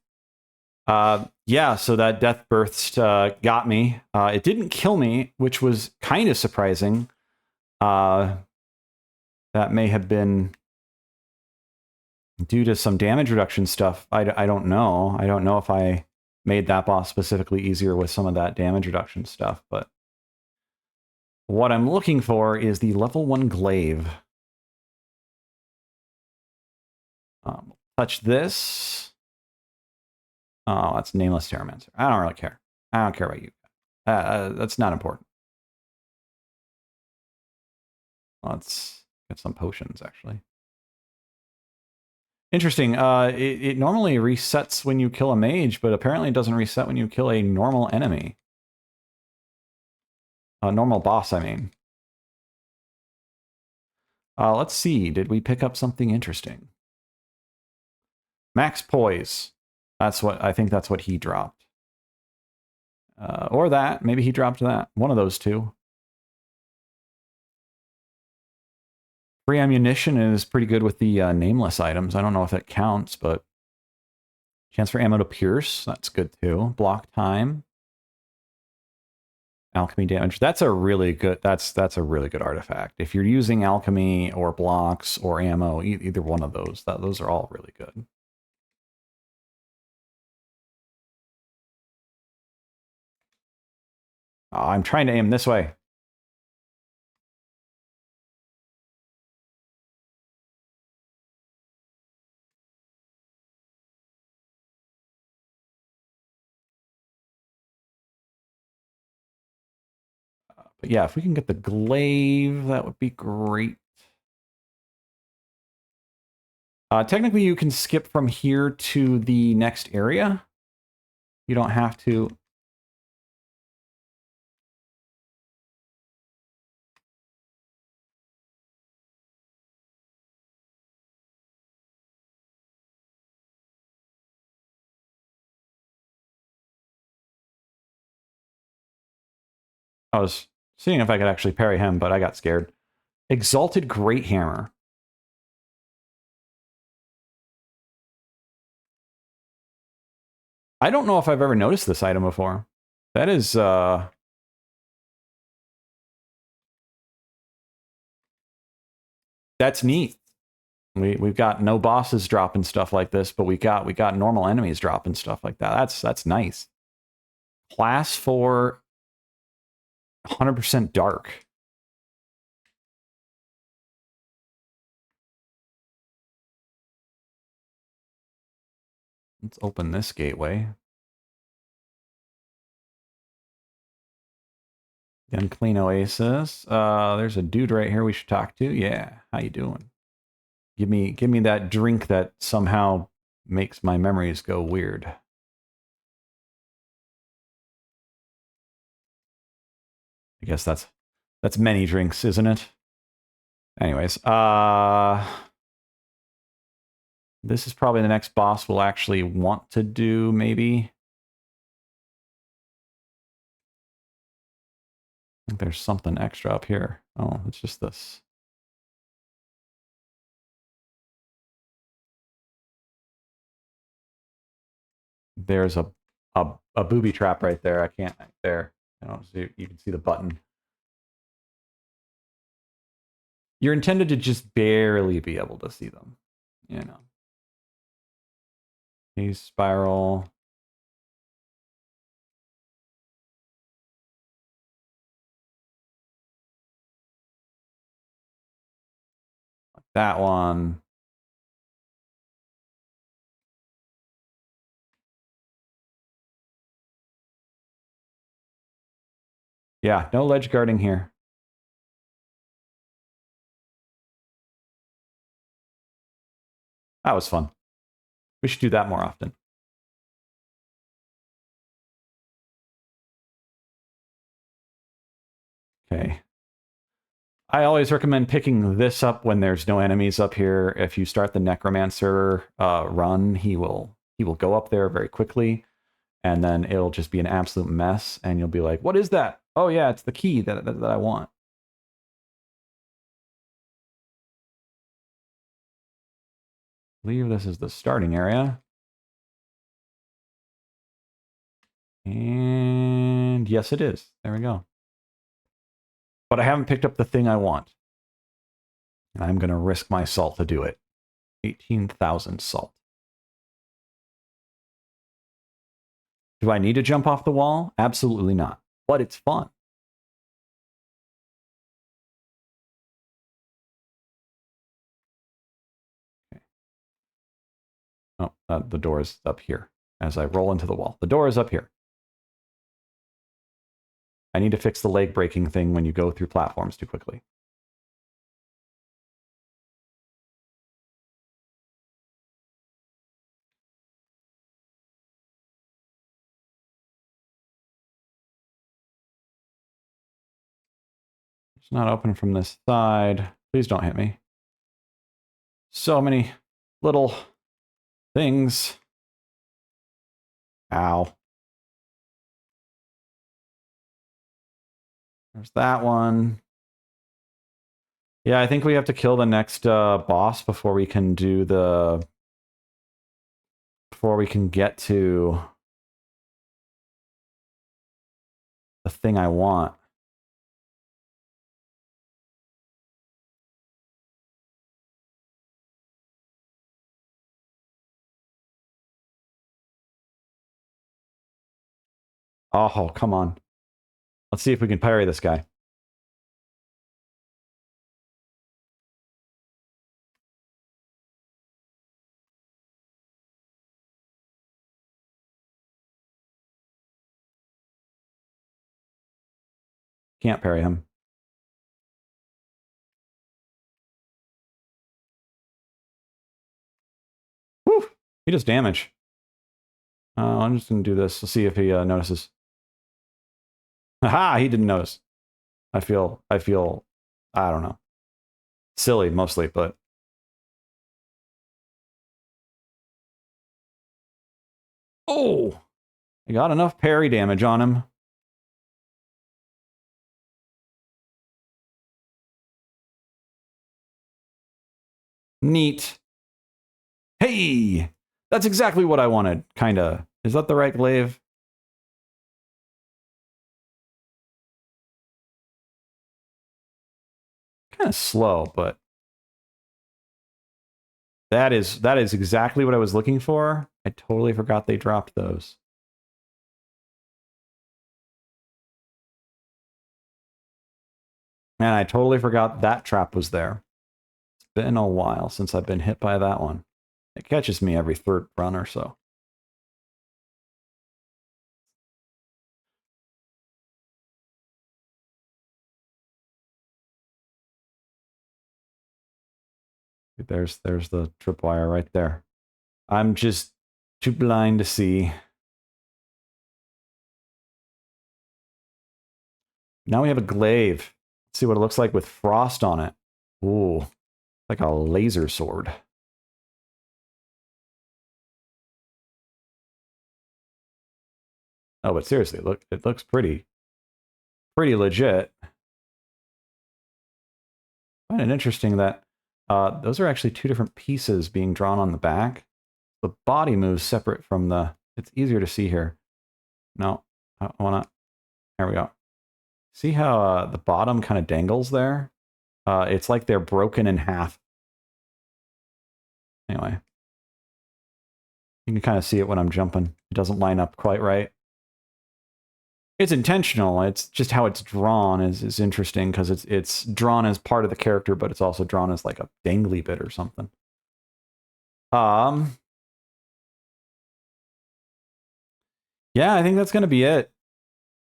Yeah, so that death burst got me. It didn't kill me, which was kind of surprising. That may have been due to some damage reduction stuff. I don't know. I don't know if I made that boss specifically easier with some of that damage reduction stuff, but what I'm looking for is the level 1 glaive. Touch this. Oh, that's Nameless Terramancer. I don't really care. I don't care about you. That's not important. Let's get some potions, actually. Interesting. It normally resets when you kill a mage, but apparently it doesn't reset when you kill a normal enemy. A normal boss, I mean. Let's see. Did we pick up something interesting? Max Poise. That's what I think. That's what he dropped. Or that. Maybe he dropped that. One of those two. Free ammunition is pretty good with the nameless items. I don't know if that counts, but chance for ammo to pierce. That's good too. Block time. Alchemy damage. That's a really good. That's a really good artifact. If you're using alchemy or blocks or ammo, either one of those, those are all really good. I'm trying to aim this way. But yeah, if we can get the glaive, that would be great. Technically, you can skip from here to the next area. You don't have to. I was seeing if I could actually parry him, but I got scared. Exalted Great Hammer. I don't know if I've ever noticed this item before. That is, that's neat. We've got no bosses dropping stuff like this, but we got normal enemies dropping stuff like that. That's nice. Class 4, 100% dark. Let's open this gateway. The Unclean Oasis. There's a dude right here we should talk to. Yeah, how you doing? Give me that drink that somehow makes my memories go weird. I guess that's many drinks, isn't it? Anyways, this is probably the next boss we'll actually want to do, maybe. I think there's something extra up here. Oh, it's just this. There's a booby trap right there. I can't there. I don't see. You can see the button. You're intended to just barely be able to see them. You know. These spiral. That one. Yeah, no ledge guarding here. That was fun. We should do that more often. Okay. I always recommend picking this up when there's no enemies up here. If you start the Necromancer run, he will go up there very quickly, and then it'll just be an absolute mess, and you'll be like, "What is that? Oh yeah, it's the key that I want." I believe this is the starting area. And yes, it is. There we go. But I haven't picked up the thing I want. And I'm going to risk my salt to do it. 18,000 salt. Do I need to jump off the wall? Absolutely not. But it's fun. Okay. Oh, the door is up here as I roll into the wall. The door is up here. I need to fix the leg breaking thing when you go through platforms too quickly. It's not open from this side. Please don't hit me. So many little things. Ow. There's that one. Yeah, I think we have to kill the next boss before we can do the... before we can get to the thing I want. Oh, come on. Let's see if we can parry this guy. Can't parry him. He does damage. I'm just going to do this. Let's see if he notices. Aha! He didn't notice. I feel, I don't know. Silly, mostly, but... Oh! I got enough parry damage on him. Neat. Hey! That's exactly what I wanted, kinda. Is that the right glaive? Kind of slow, but... That is exactly what I was looking for. I totally forgot they dropped those. And I totally forgot that trap was there. It's been a while since I've been hit by that one. It catches me every third run or so. There's the tripwire right there. I'm just too blind to see. Now we have a glaive. Let's see what it looks like with frost on it. Ooh, like a laser sword. Oh, but seriously, look, it looks pretty legit. I find it interesting that those are actually two different pieces being drawn on the back. The body moves separate from the... It's easier to see here. No, I want to... There we go. See how the bottom kind of dangles there? It's like they're broken in half. Anyway. You can kind of see it when I'm jumping. It doesn't line up quite right. It's intentional. It's just how it's drawn is interesting because it's drawn as part of the character, but it's also drawn as like a dangly bit or something. Yeah, I think that's going to be it.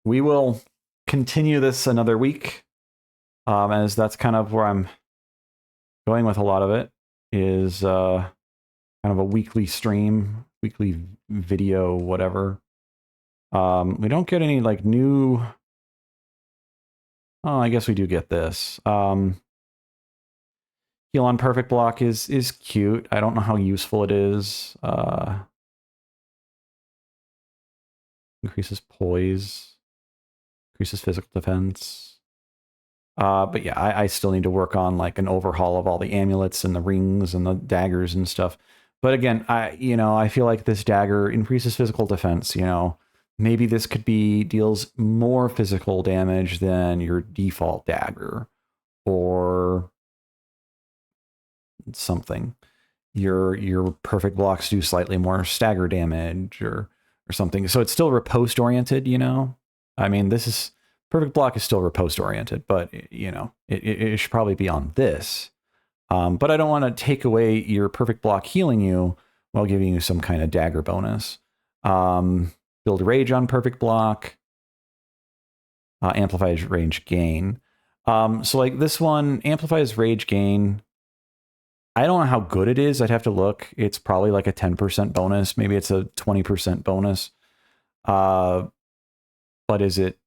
We will continue this another week, as that's kind of where I'm going with a lot of it, is kind of a weekly stream, weekly video, whatever. We don't get any like new... Oh, I guess we do get this. Heal on perfect block is cute. I don't know how useful it is. Increases poise, increases physical defense. But yeah, I still need to work on like an overhaul of all the amulets and the rings and the daggers and stuff. But again, I feel like this dagger increases physical defense. Maybe this could be deals more physical damage than your default dagger, or something. Your perfect blocks do slightly more stagger damage or something. So it's still riposte oriented, I mean, this is perfect block is still riposte oriented, but it should probably be on this. But I don't want to take away your perfect block healing you while giving you some kind of dagger bonus. Build rage on perfect block. Amplifies range gain. So like this one amplifies rage gain. I don't know how good it is. I'd have to look. It's probably like a 10% bonus. Maybe it's a 20% bonus. But is it...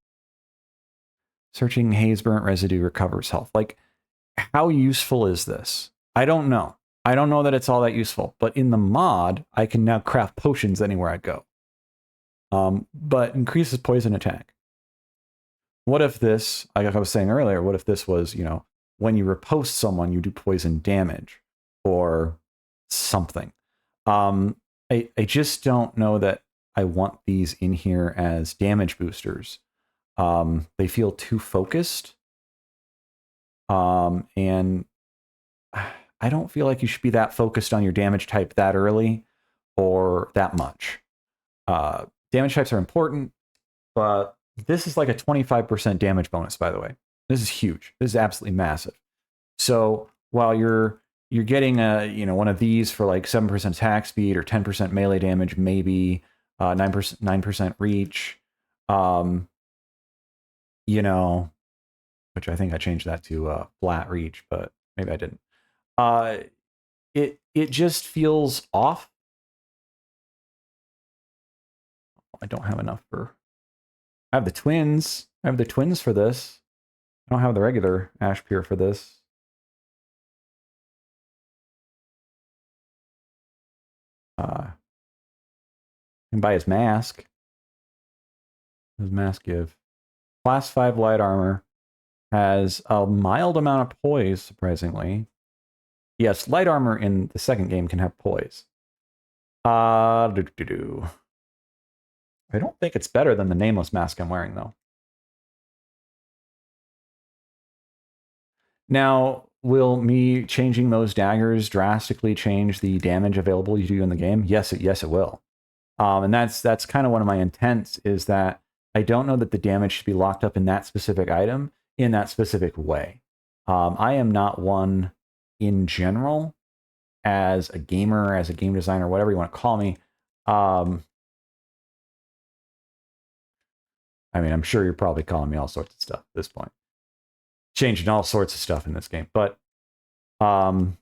Searching haze burnt residue recovers health. Like, how useful is this? I don't know. I don't know that it's all that useful. But in the mod, I can now craft potions anywhere I go. But increases poison attack. What if this, like I was saying earlier, what if this was, when you riposte someone, you do poison damage or something? I just don't know that I want these in here as damage boosters. They feel too focused. And I don't feel like you should be that focused on your damage type that early or that much. Damage types are important, but this is like a 25% damage bonus, by the way. This is huge. This is absolutely massive. So while you're getting one of these for like 7% attack speed or 10% melee damage, maybe 9% reach, which I think I changed that to flat reach, but maybe I didn't. It just feels off. I don't have enough for... I have the twins. I have the twins for this. I don't have the regular Ash Pure for this. Can buy his mask. What does mask give? Class 5 light armor. Has a mild amount of poise, surprisingly. Yes, light armor in the second game can have poise. I don't think it's better than the nameless mask I'm wearing, though. Now, will me changing those daggers drastically change the damage available to you in the game? Yes, it will. And that's kind of one of my intents, is that I don't know that the damage should be locked up in that specific item in that specific way. I am not one in general, as a gamer, as a game designer, whatever you want to call me. I mean, I'm sure you're probably calling me all sorts of stuff at this point. Changing all sorts of stuff in this game. But wow,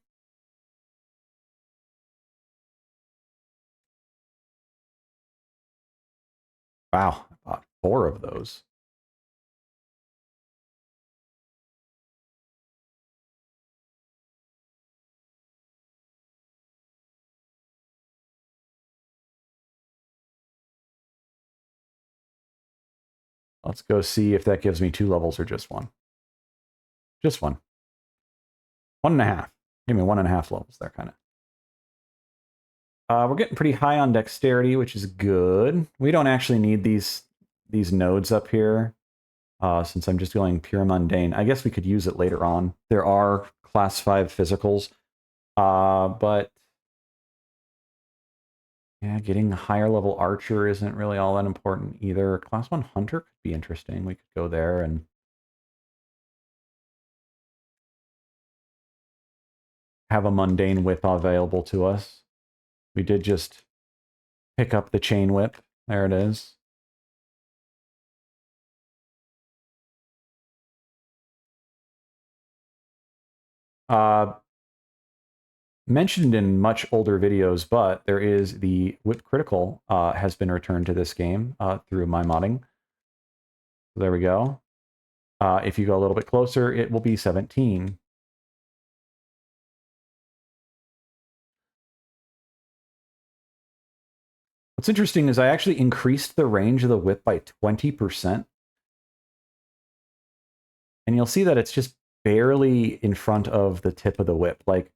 I bought 4 of those. Let's go see if that gives me 2 levels or just 1. Just 1. 1.5. Give me 1.5 levels there, kind of. We're getting pretty high on dexterity, which is good. We don't actually need these nodes up here, since I'm just going pure mundane. I guess we could use it later on. There are class 5 physicals, but yeah, getting a higher level archer isn't really all that important either. Class 1 hunter could be interesting. We could go there and have a mundane whip available to us. We did just pick up the chain whip. There it is. Mentioned in much older videos, but there is the whip critical has been returned to this game through my modding. So there we go. If you go a little bit closer, it will be 17. What's interesting is I actually increased the range of the whip by 20%. And you'll see that it's just barely in front of the tip of the whip. Like,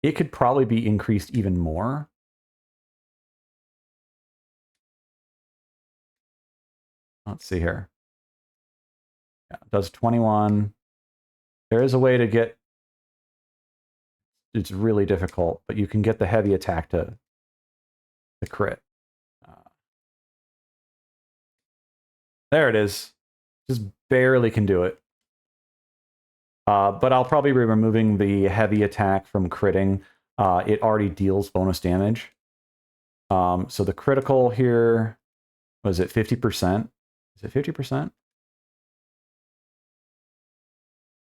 it could probably be increased even more. Let's see here. Yeah, it does 21. There is a way to get... It's really difficult, but you can get the heavy attack to crit. There it is. Just barely can do it. But I'll probably be removing the heavy attack from critting. It already deals bonus damage. So the critical here, was it 50%? Is it 50%?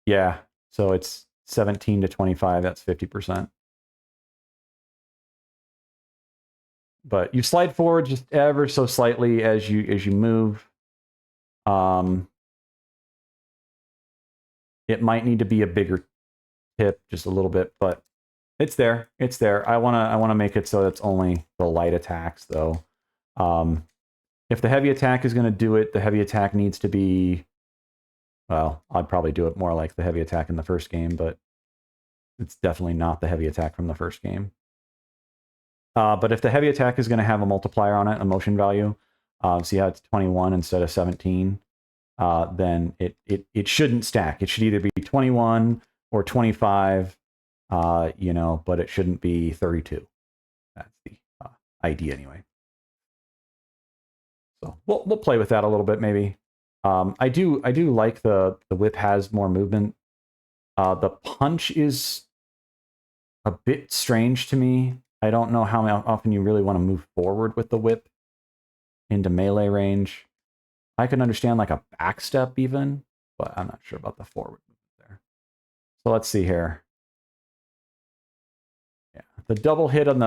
Yeah, so it's 17 to 25, that's 50%. But you slide forward just ever so slightly as you move. It might need to be a bigger tip, just a little bit, but it's there. It's there. I wanna make it so it's only the light attacks, though. If the heavy attack is gonna do it, the heavy attack needs to be... Well, I'd probably do it more like the heavy attack in the first game, but it's definitely not the heavy attack from the first game. But if the heavy attack is going to have a multiplier on it, a motion value, see how it's 21 instead of 17, then it shouldn't stack. It should either be 21 or 25, you know, but it shouldn't be 32. That's the idea anyway. So we'll play with that a little bit, maybe. I do like the whip has more movement. The punch is a bit strange to me. I don't know how often you really want to move forward with the whip into melee range. I can understand like a backstep even, but I'm not sure about the forward movement there. So let's see here. Yeah, the double hit on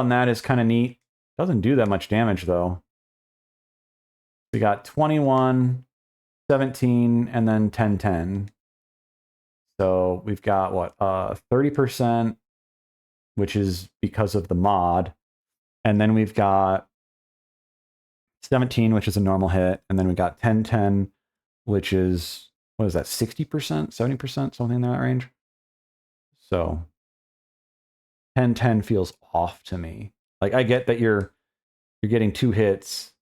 that is kind of neat. Doesn't do that much damage, though. We got 21, 17, and then 10, 10. So we've got, what, 30%, which is because of the mod. And then we've got 17, which is a normal hit. And then we got 10, 10, which is, what is that, 60%, 70%, something in that range? So 10, 10 feels off to me. Like, I get that you're getting 2 hits,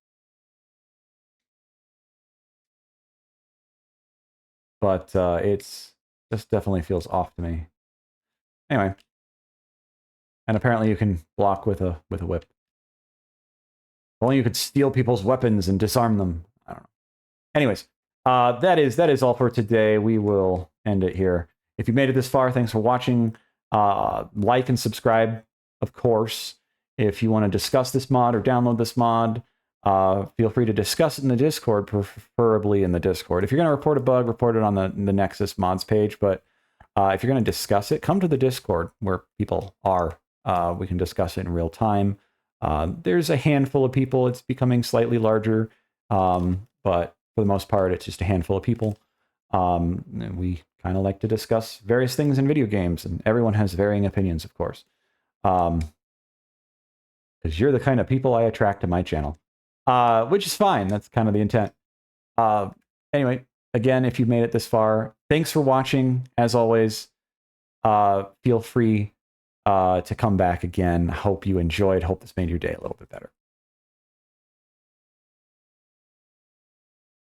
but it's just definitely feels off to me. Anyway, and apparently you can block with a whip. If only you could steal people's weapons and disarm them. I don't know. Anyways, that is all for today. We will end it here. If you made it this far, thanks for watching. Like and subscribe, of course. If you want to discuss this mod or download this mod, feel free to discuss it in the Discord, preferably in the Discord. If you're going to report a bug, report it on the Nexus mods page. But if you're going to discuss it, come to the Discord where people are. We can discuss it in real time. There's a handful of people. It's becoming slightly larger, but for the most part, it's just a handful of people. And we kind of like to discuss various things in video games, and everyone has varying opinions, of course. Because you're the kind of people I attract to my channel, which is fine. That's kind of the intent. Anyway, again, if you've made it this far, thanks for watching. As always, feel free to come back again. Hope you enjoyed. Hope this made your day a little bit better.